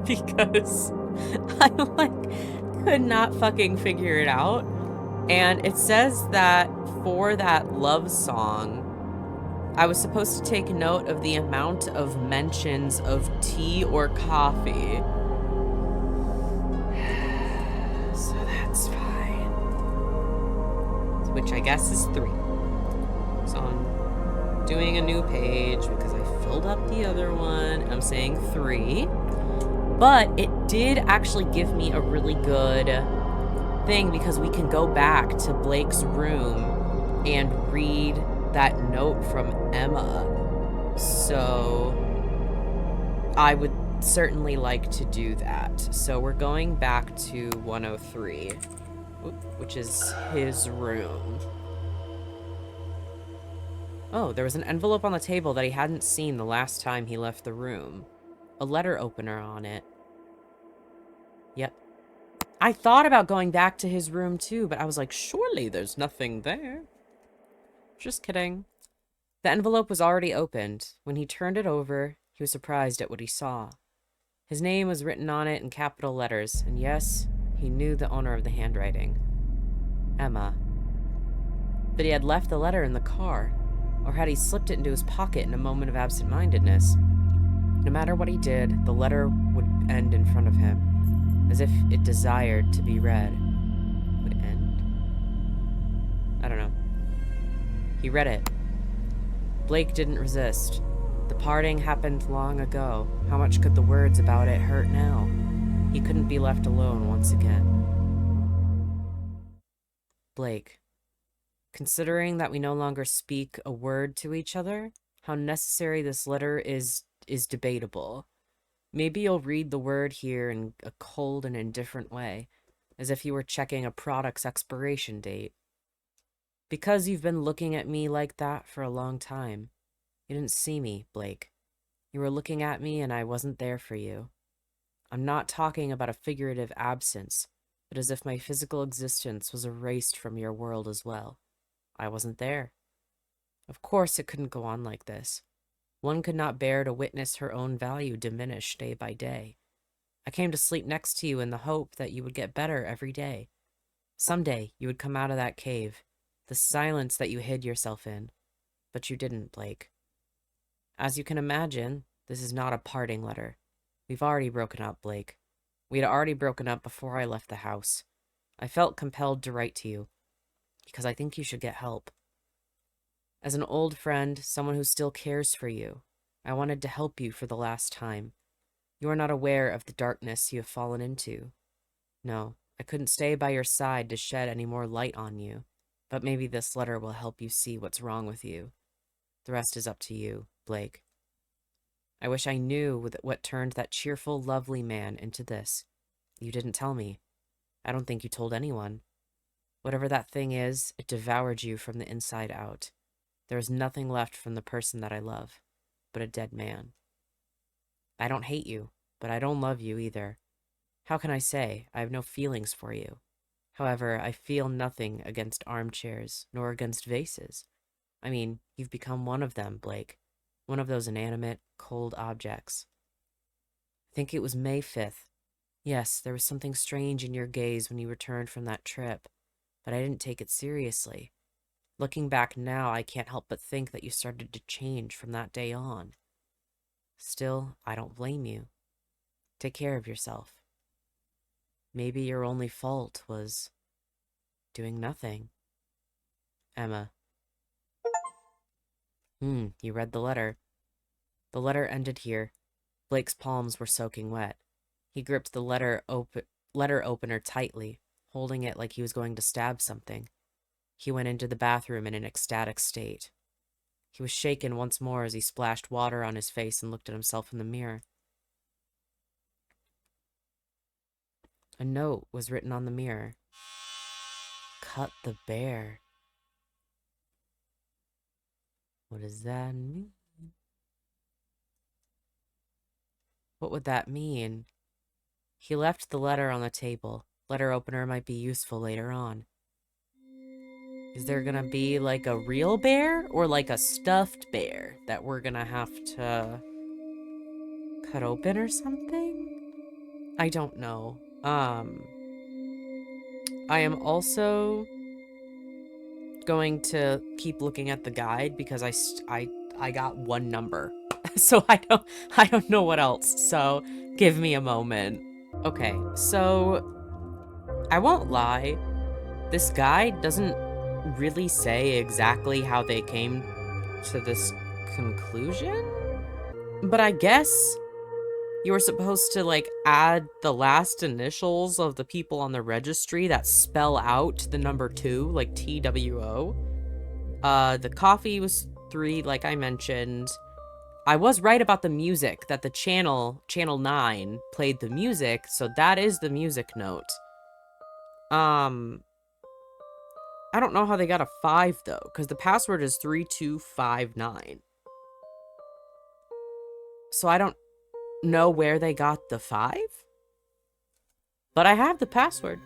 because I could not fucking figure it out. And it says that for that love song, I was supposed to take note of the amount of mentions of tea or coffee. So that's fine. Which I guess is 3. So I'm doing a new page because I filled up the other one. I'm saying 3. But it did actually give me a really good thing because we can go back to Blake's room and read that note from Emma. So I would certainly like to do that. So we're going back to 103, which is his room. Oh, there was an envelope on the table that he hadn't seen the last time he left the room. A letter opener on it. Yep. I thought about going back to his room too, but I was like, surely there's nothing there. Just kidding. The envelope was already opened. When he turned it over, he was surprised at what he saw. His name was written on it in capital letters, and yes, he knew the owner of the handwriting. Emma. But he had left the letter in the car, or had he slipped it into his pocket in a moment of absent-mindedness? No matter what he did, the letter would end in front of him, as if it desired to be read. Would end? I don't know. He read it. Blake didn't resist. The parting happened long ago. How much could the words about it hurt now? He couldn't be left alone once again. Blake. Considering that we no longer speak a word to each other, how necessary this letter is debatable. Maybe you'll read the word here in a cold and indifferent way, as if you were checking a product's expiration date. Because you've been looking at me like that for a long time. You didn't see me, Blake. You were looking at me and I wasn't there for you. I'm not talking about a figurative absence, but as if my physical existence was erased from your world as well. I wasn't there. Of course it couldn't go on like this. One could not bear to witness her own value diminish day by day. I came to sleep next to you in the hope that you would get better every day. Someday you would come out of that cave, the silence that you hid yourself in. But you didn't, Blake. As you can imagine, this is not a parting letter. We've already broken up, Blake. We had already broken up before I left the house. I felt compelled to write to you, because I think you should get help. As an old friend, someone who still cares for you, I wanted to help you for the last time. You are not aware of the darkness you have fallen into. No, I couldn't stay by your side to shed any more light on you, but maybe this letter will help you see what's wrong with you. The rest is up to you, Blake. I wish I knew what turned that cheerful, lovely man into this. You didn't tell me. I don't think you told anyone. Whatever that thing is, it devoured you from the inside out. There is nothing left from the person that I love, but a dead man. I don't hate you, but I don't love you either. How can I say I have no feelings for you? However, I feel nothing against armchairs, nor against vases. I mean, you've become one of them, Blake. One of those inanimate, cold objects. I think it was May 5th. Yes, there was something strange in your gaze when you returned from that trip, but I didn't take it seriously. Looking back now, I can't help but think that you started to change from that day on. Still, I don't blame you. Take care of yourself. Maybe your only fault was doing nothing. Emma. You read the letter. The letter ended here. Blake's palms were soaking wet. He gripped the letter opener tightly, holding it like he was going to stab something. He went into the bathroom in an ecstatic state. He was shaken once more as he splashed water on his face and looked at himself in the mirror. A note was written on the mirror. Cut the bear. What does that mean? What would that mean? He left the letter on the table. Letter opener might be useful later on. Is there gonna be like a real bear or like a stuffed bear that we're gonna have to cut open or something? I don't know. I am also going to keep looking at the guide because I got one number. So I don't know what else. So give me a moment. Okay, so I won't lie. This guide doesn't really say exactly how they came to this conclusion. But I guess you were supposed to, like, add the last initials of the people on the registry that spell out the number 2, like TWO. The coffee was 3, like I mentioned. I was right about the music, that the channel 9, played the music, so that is the music note. I don't know how they got a 5, though, because the password is 3259. So I don't know where they got the 5, but I have the password.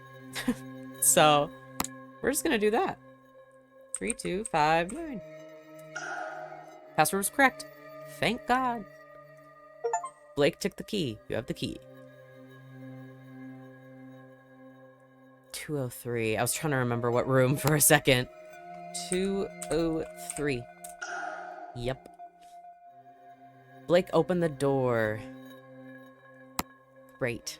So we're just gonna do that. 3259. Password was correct. Thank God. Blake took the key. You have the key. 203. I was trying to remember what room for a second. 203. Yep. Blake opened the door. Great.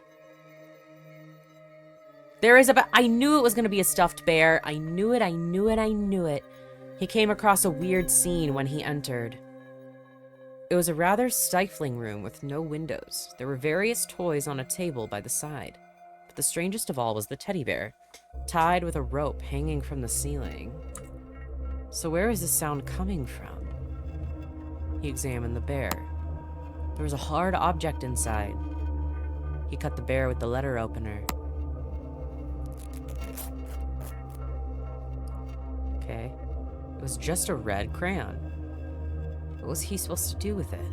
There is I knew it was going to be a stuffed bear. I knew it, I knew it, I knew it. He came across a weird scene when he entered. It was a rather stifling room with no windows. There were various toys on a table by the side. But the strangest of all was the teddy bear, tied with a rope hanging from the ceiling. So where is this sound coming from? He examined the bear. There was a hard object inside. He cut the bear with the letter opener. Okay. It was just a red crayon. What was he supposed to do with it?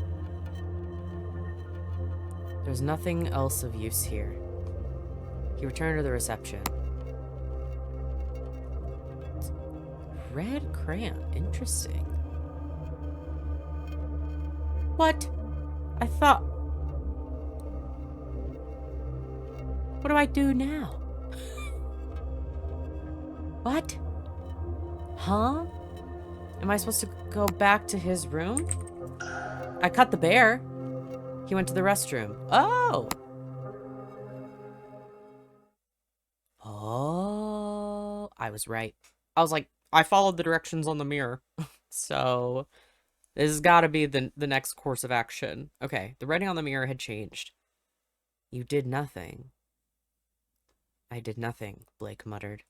There's nothing else of use here. He returned to the reception. Red crayon. Interesting. What? I thought... What do I do now? What? Huh? Am I supposed to go back to his room? I cut the bear. He went to the restroom. Oh! Oh, I was right. I was like, I followed the directions on the mirror. So, this has got to be the next course of action. Okay, the writing on the mirror had changed. You did nothing. I did nothing, Blake muttered.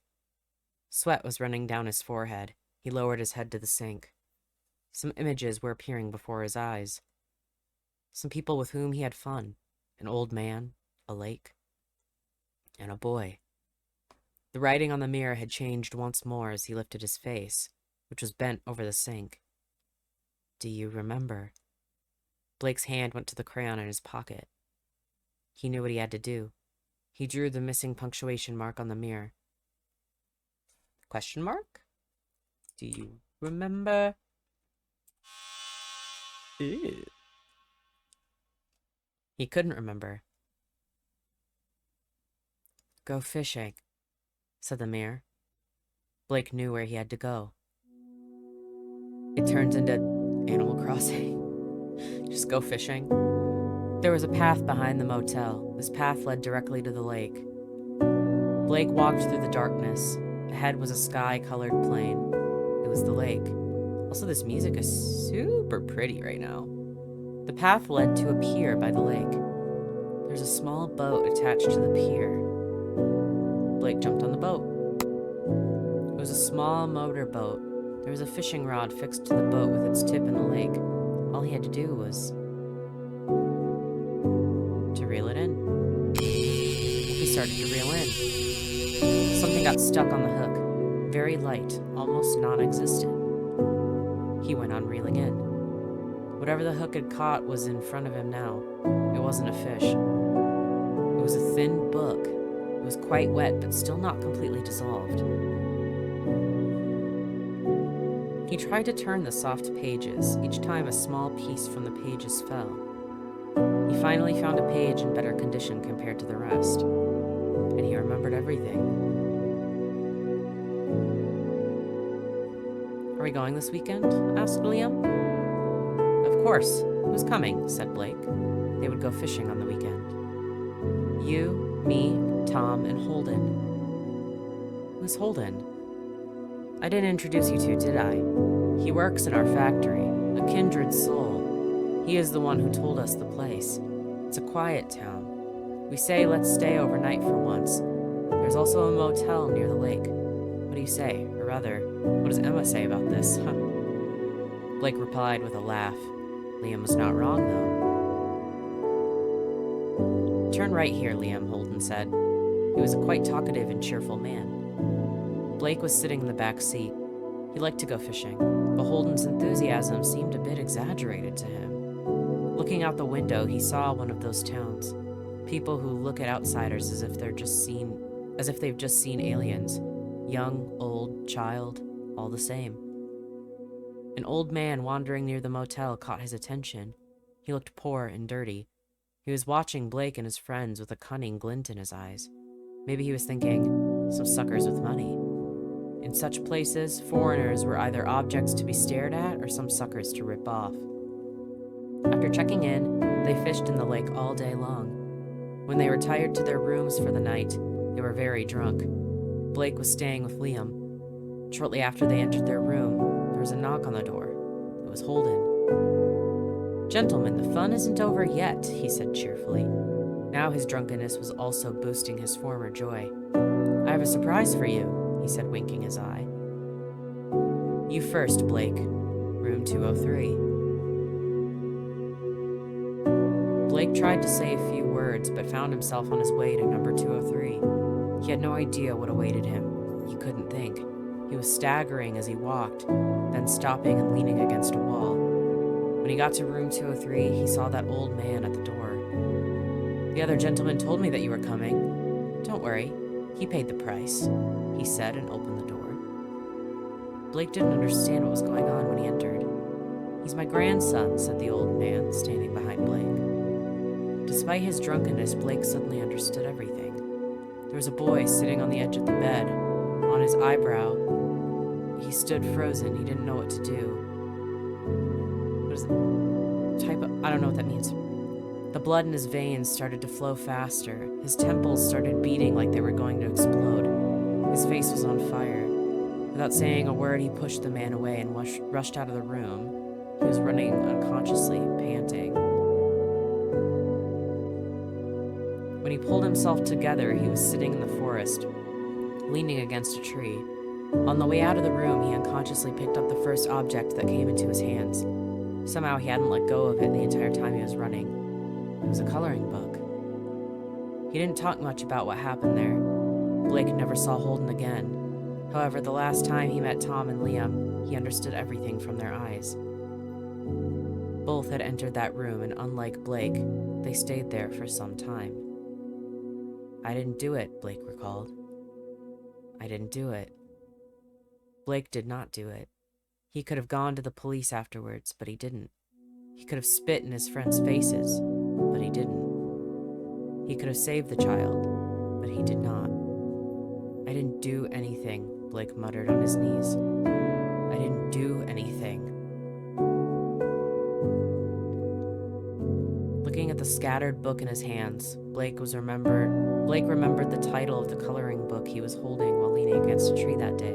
Sweat was running down his forehead. He lowered his head to the sink. Some images were appearing before his eyes. Some people with whom he had fun. An old man, a lake, and a boy. The writing on the mirror had changed once more as he lifted his face, which was bent over the sink. Do you remember? Blake's hand went to the crayon in his pocket. He knew what he had to do. He drew the missing punctuation mark on the mirror. Question mark? Do you remember? Ew. He couldn't remember. Go fishing, said the mayor. Blake knew where he had to go. It turns into Animal Crossing. Just go fishing. There was a path behind the motel. This path led directly to the lake. Blake walked through the darkness. Ahead was a sky-colored plain. It was the lake. Also, this music is super pretty right now. The path led to a pier by the lake. There's a small boat attached to the pier. Blake jumped on the boat. It was a small motor boat. There was a fishing rod fixed to the boat with its tip in the lake. All he had to do was to reel it in. He started to reel in. Something got stuck on the hook. Very light, almost non-existent. He went on reeling in. Whatever the hook had caught was in front of him now. It wasn't a fish. It was a thin book. It was quite wet, but still not completely dissolved. He tried to turn the soft pages. Each time a small piece from the pages fell. He finally found a page in better condition compared to the rest. And he remembered everything. Are we going this weekend? Asked Liam. Of course. Who's coming? Said Blake. They would go fishing on the weekend. You, me, Tom, and Holden. Who's Holden? I didn't introduce you to, did I? He works in our factory, a kindred soul. He is the one who told us the place. It's a quiet town. We say let's stay overnight for once. There's also a motel near the lake. What do you say? Or rather, what does Emma say about this? Blake replied with a laugh. Liam was not wrong, though. Turn right here, Liam, Holden said. He was a quite talkative and cheerful man. Blake was sitting in the back seat. He liked to go fishing, but Holden's enthusiasm seemed a bit exaggerated to him. Looking out the window, he saw one of those towns. People who look at outsiders as if they've just seen aliens. Young, old, child, all the same. An old man wandering near the motel caught his attention. He looked poor and dirty. He was watching Blake and his friends with a cunning glint in his eyes. Maybe he was thinking, some suckers with money. In such places, foreigners were either objects to be stared at or some suckers to rip off. After checking in, they fished in the lake all day long. When they retired to their rooms for the night, they were very drunk. Blake was staying with Liam. Shortly after they entered their room, there was a knock on the door. It was Holden. Gentlemen, the fun isn't over yet, he said cheerfully. Now his drunkenness was also boosting his former joy. I have a surprise for you, he said, winking his eye. You first, Blake. Room 203. Blake tried to say a few words, but found himself on his way to number 203. He had no idea what awaited him. He couldn't think. He was staggering as he walked, then stopping and leaning against a wall. When he got to room 203, he saw that old man at the door. The other gentleman told me that you were coming. Don't worry, he paid the price, he said and opened the door. Blake didn't understand what was going on when he entered. He's my grandson, said the old man, standing behind Blake. Despite his drunkenness, Blake suddenly understood everything. There was a boy sitting on the edge of the bed. On his eyebrow, he stood frozen. He didn't know what to do. What is I don't know what that means. The blood in his veins started to flow faster. His temples started beating like they were going to explode. His face was on fire. Without saying a word, he pushed the man away and rushed out of the room. He was running unconsciously, panting. When he pulled himself together, he was sitting in the forest, leaning against a tree. On the way out of the room, he unconsciously picked up the first object that came into his hands. Somehow he hadn't let go of it the entire time he was running. It was a coloring book. He didn't talk much about what happened there. Blake never saw Holden again. However, the last time he met Tom and Liam, he understood everything from their eyes. Both had entered that room, and unlike Blake, they stayed there for some time. I didn't do it, Blake recalled. I didn't do it. Blake did not do it. He could have gone to the police afterwards, but he didn't. He could have spit in his friends' faces, but he didn't. He could have saved the child, but he did not. I didn't do anything, Blake muttered on his knees. I didn't do anything. Looking at the scattered book in his hands, Blake remembered the title of the coloring book he was holding while leaning against a tree that day.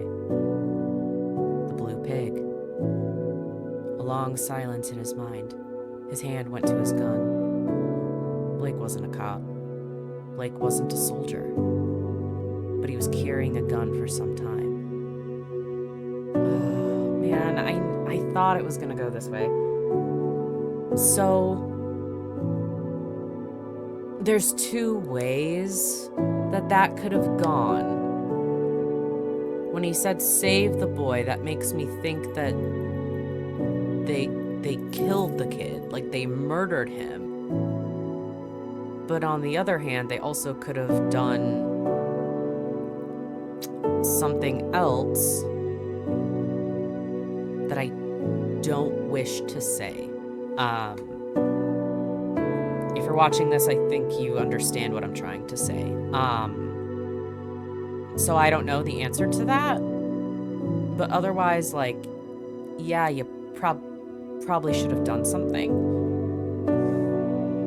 The Blue Pig. A long silence in his mind. His hand went to his gun. Blake wasn't a cop. Blake wasn't a soldier. But he was carrying a gun for some time. Oh, man, I thought it was gonna go this way. So, there's two ways that could have gone. When he said save the boy, that makes me think that they killed the kid, like they murdered him. But on the other hand, they also could have done something else that I don't wish to say. If you're watching this, I think you understand what I'm trying to say. So I don't know the answer to that. But otherwise, like, yeah, you probably should have done something.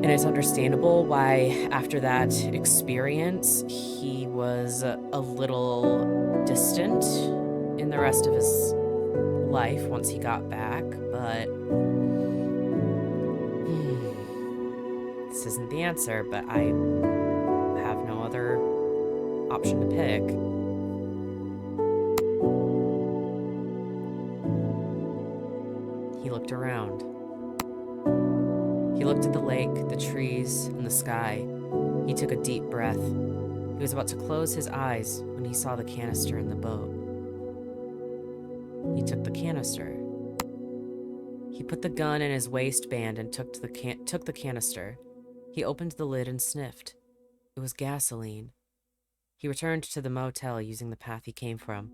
And it's understandable why, after that experience, he was a little distant in the rest of his life once he got back, but this isn't the answer, but I have no other option to pick. He looked around. He looked at the lake, the trees, and the sky. He took a deep breath. He was about to close his eyes when he saw the canister in the boat. He took the canister. He put the gun in his waistband and took the canister. He opened the lid and sniffed. It was gasoline. He returned to the motel using the path he came from.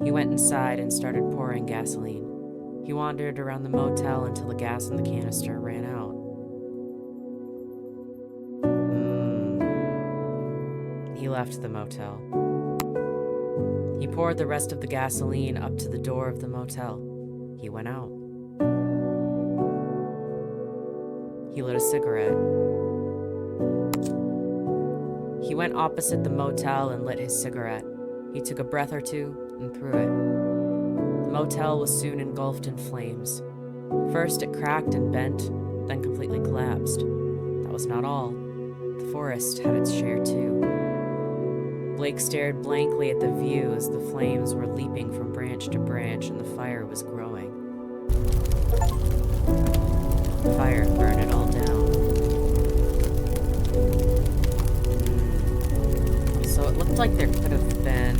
He went inside and started pouring gasoline. He wandered around the motel until the gas in the canister ran out. He left the motel. He poured the rest of the gasoline up to the door of the motel. He went out. He lit a cigarette. He went opposite the motel and lit his cigarette. He took a breath or two and threw it. The motel was soon engulfed in flames. First it cracked and bent, then completely collapsed. That was not all. The forest had its share too. Blake stared blankly at the view as the flames were leaping from branch to branch and the fire was growing. The fire burned it all down. So it looked like there could have been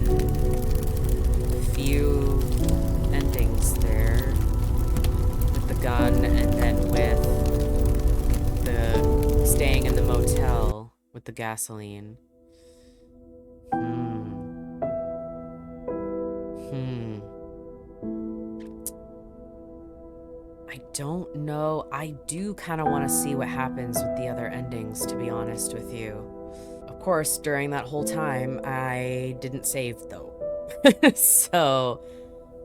a few endings there. With the gun and then with the staying in the motel with the gasoline. I don't know. I do kind of want to see what happens with the other endings, to be honest with you. Of course, during that whole time, I didn't save, though. So,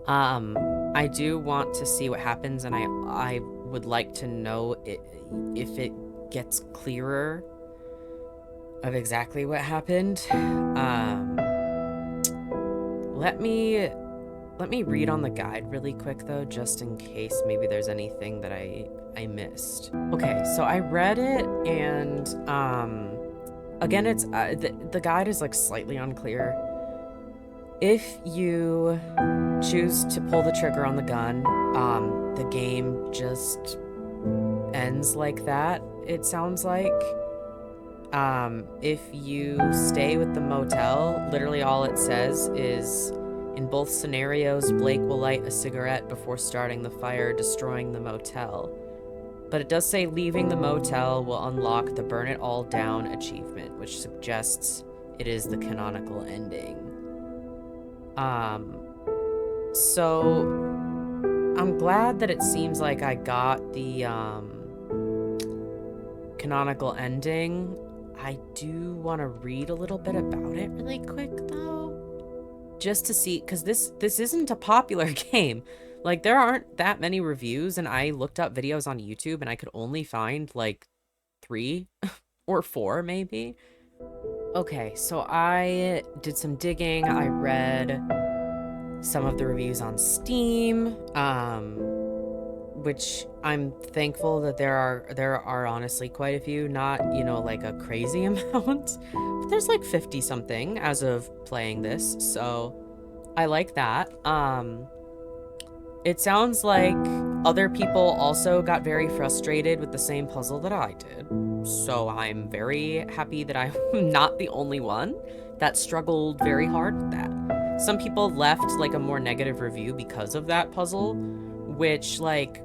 I do want to see what happens, and I would like to know if it gets clearer of exactly what happened. Let me read on the guide really quick, though, just in case maybe there's anything that I missed. Okay, so I read it, and again, it's the guide is like slightly unclear. If you choose to pull the trigger on the gun, the game just ends like that, it sounds like. If you stay with the motel, literally all it says is, in both scenarios, Blake will light a cigarette before starting the fire, destroying the motel. But it does say leaving the motel will unlock the Burn It All Down achievement, which suggests it is the canonical ending. So I'm glad that it seems like I got the canonical ending. I do want to read a little bit about it really quick though, just to see, because this isn't a popular game. Like, there aren't that many reviews, and I looked up videos on YouTube and I could only find like 3 or 4 maybe. Okay, so I did some digging. I read some of the reviews on Steam, which I'm thankful that there are honestly quite a few, not, you know, like a crazy amount, but there's like 50 something as of playing this, so I like that. It sounds like other people also got very frustrated with the same puzzle that I did, so I'm very happy that I'm not the only one that struggled very hard with that. Some people left like a more negative review because of that puzzle, which, like,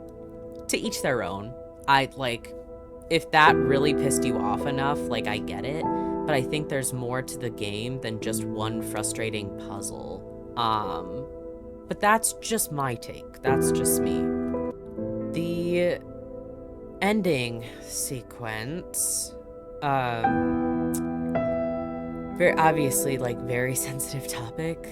to each their own. I like, if that really pissed you off enough, like, I get it, but I think there's more to the game than just one frustrating puzzle. But that's just my take. That's just me. The ending sequence, very obviously, like, very sensitive topic.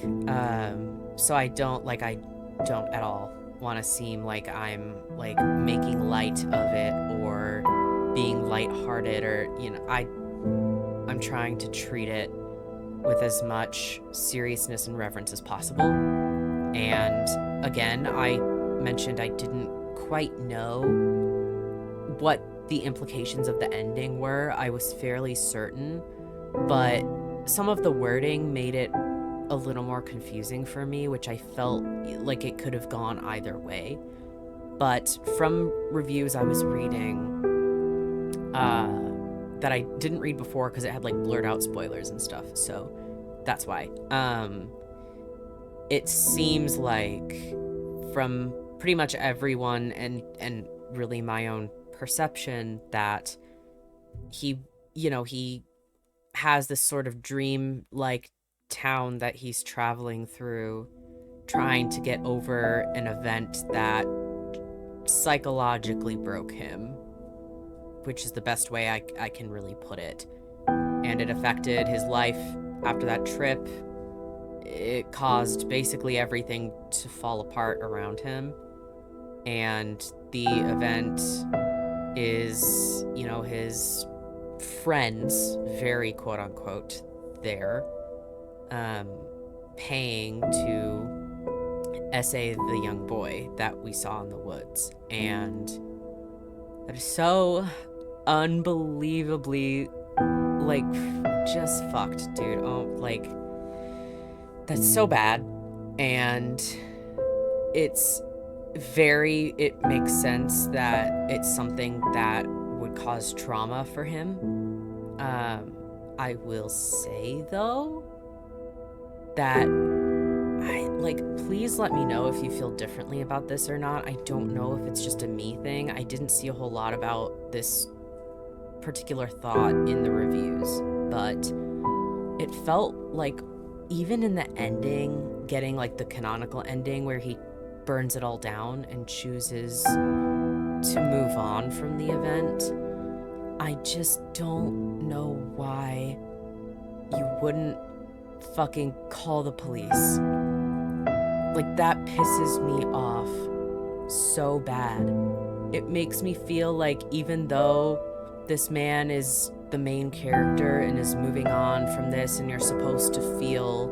So I don't at all want to seem like I'm like making light of it or being lighthearted, or, you know, I'm trying to treat it with as much seriousness and reverence as possible. And again, I mentioned I didn't quite know what the implications of the ending were. I was fairly certain, but some of the wording made it a little more confusing for me, which I felt like it could have gone either way. But from reviews I was reading, that I didn't read before because it had like blurred out spoilers and stuff, so that's why. It seems like from pretty much everyone and really my own perception that he, you know, he has this sort of dream-like town that he's traveling through, trying to get over an event that psychologically broke him, which is the best way I can really put it. And it affected his life after that trip. It caused basically everything to fall apart around him. And the event is, you know, his friends, very quote-unquote, there, paying to essay the young boy that we saw in the woods. And that is so unbelievably, like, just fucked, dude. Oh, like, that's so bad. And it makes sense that it's something that would cause trauma for him. I will say, though, that please let me know if you feel differently about this or not. I don't know if it's just a me thing. I didn't see a whole lot about this particular thought in the reviews, but it felt like even in the ending, getting like the canonical ending where he burns it all down and chooses to move on from the event, I just don't know why you wouldn't fucking call the police. Like, that pisses me off so bad. It makes me feel like even though this man is the main character and is moving on from this and you're supposed to feel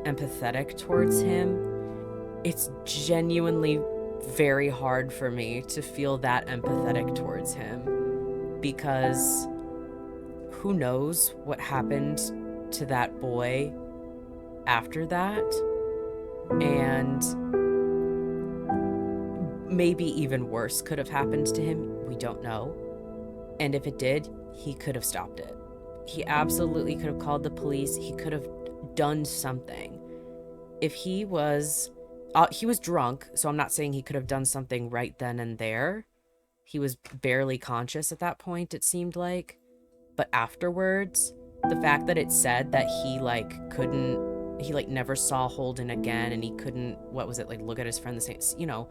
empathetic towards him, it's genuinely very hard for me to feel that empathetic towards him, because who knows what happened to that boy after that, and maybe even worse could have happened to him. We don't know. And if it did, he could have stopped it. He absolutely could have called the police. He could have done something. If he was drunk, so I'm not saying he could have done something right then and there. He was barely conscious at that point, it seemed like. But afterwards, the fact that it said that he never saw Holden again, and he couldn't, what was it, like, look at his friend the same, you know,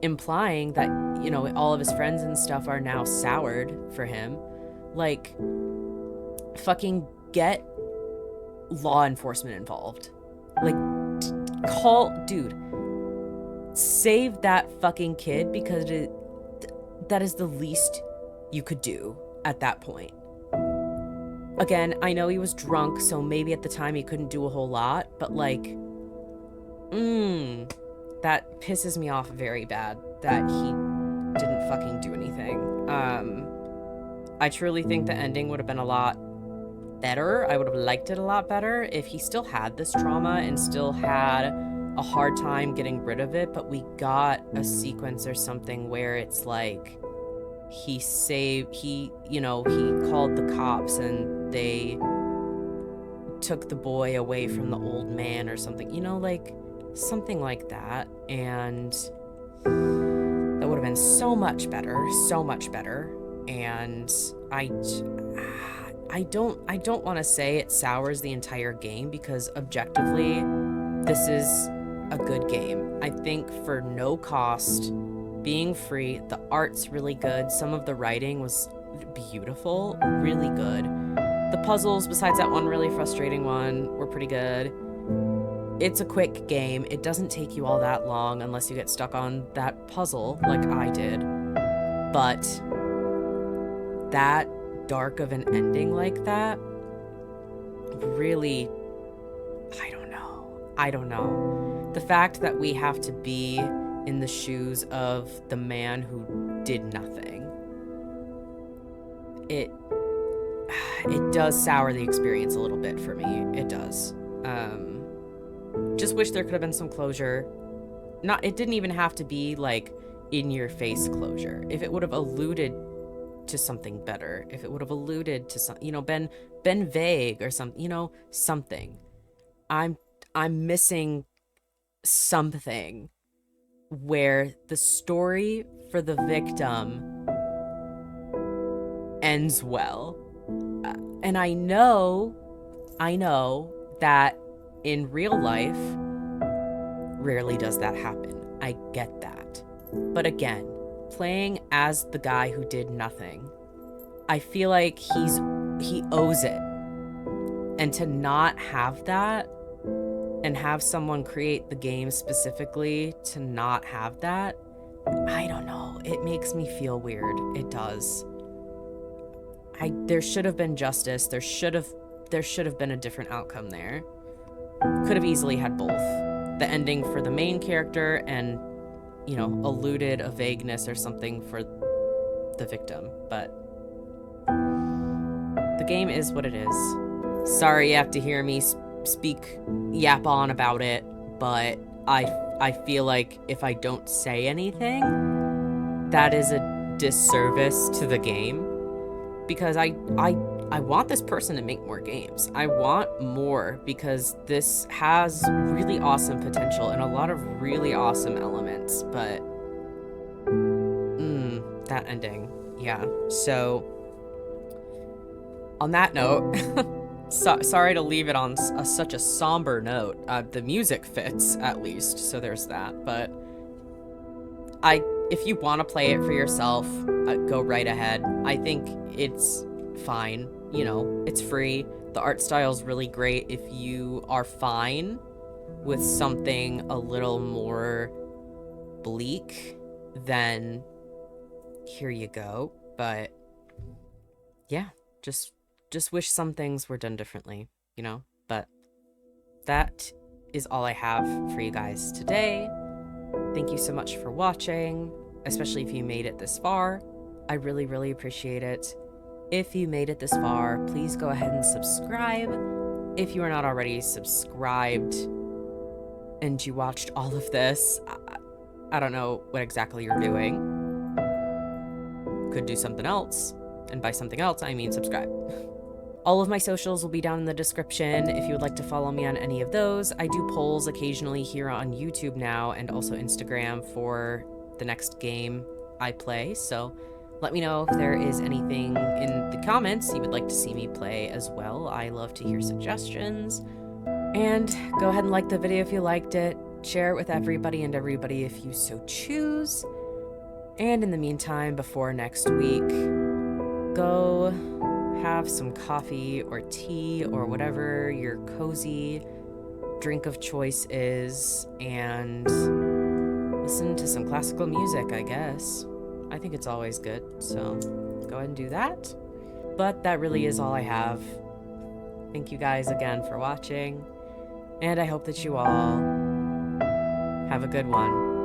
implying that, you know, all of his friends and stuff are now soured for him. Like, fucking get law enforcement involved. Like, dude, save that fucking kid, because that is the least you could do at that point. Again, I know he was drunk, so maybe at the time he couldn't do a whole lot, but like, that pisses me off very bad that he didn't fucking do anything. I truly think the ending would have been a lot better. I would have liked it a lot better if he still had this trauma and still had a hard time getting rid of it, but we got a sequence or something where it's like he called the cops and they took the boy away from the old man or something, you know, like something like that. And that would have been so much better. And I don't want to say it sours the entire game, because objectively this is a good game. I think for no cost, being free, the art's really good. Some of the writing was beautiful, really good. The puzzles, besides that one really frustrating one, were pretty good. It's a quick game. It doesn't take you all that long unless you get stuck on that puzzle like I did. But that dark of an ending like that, really, I don't know. The fact that we have to be in the shoes of the man who did nothing, it does sour the experience a little bit for me. It does. Just wish there could have been some closure. It didn't even have to be like in your face closure. If it would have alluded to something better, if it would have alluded to some, you know, been vague or something, you know, something. I'm missing something where the story for the victim ends well. And I know that in real life, rarely does that happen. I get that. But again, playing as the guy who did nothing, I feel like he owes it. And to not have that, and have someone create the game specifically to not have that, I don't know. It makes me feel weird. It does. There should have been justice. There should have been a different outcome there. Could have easily had both. The ending for the main character and, you know, alluded a vagueness or something for the victim. But the game is what it is. Sorry you have to hear me yap on about it, but I feel like if I don't say anything, that is a disservice to the game, because I want this person to make more games. I want more, because this has really awesome potential and a lot of really awesome elements, but that ending, yeah. So on that note, sorry to leave it on such a somber note. The music fits, at least, so there's that. But if you want to play it for yourself, go right ahead. I think it's fine. You know, it's free. The art style is really great. If you are fine with something a little more bleak, then here you go. But yeah, just wish some things were done differently, you know? But that is all I have for you guys today. Thank you so much for watching, especially if you made it this far. I really, really appreciate it. If you made it this far, please go ahead and subscribe. If you are not already subscribed and you watched all of this, I don't know what exactly you're doing. Could do something else. And by something else, I mean subscribe. All of my socials will be down in the description if you would like to follow me on any of those. I do polls occasionally here on YouTube now, and also Instagram for the next game I play. So let me know if there is anything in the comments you would like to see me play as well. I love to hear suggestions. And go ahead and like the video if you liked it. Share it with everybody and everybody if you so choose. And in the meantime, before next week, go have some coffee or tea or whatever your cozy drink of choice is and listen to some classical music, I guess. I think it's always good, so go ahead and do that. But that really is all I have. Thank you guys again for watching, and I hope that you all have a good one.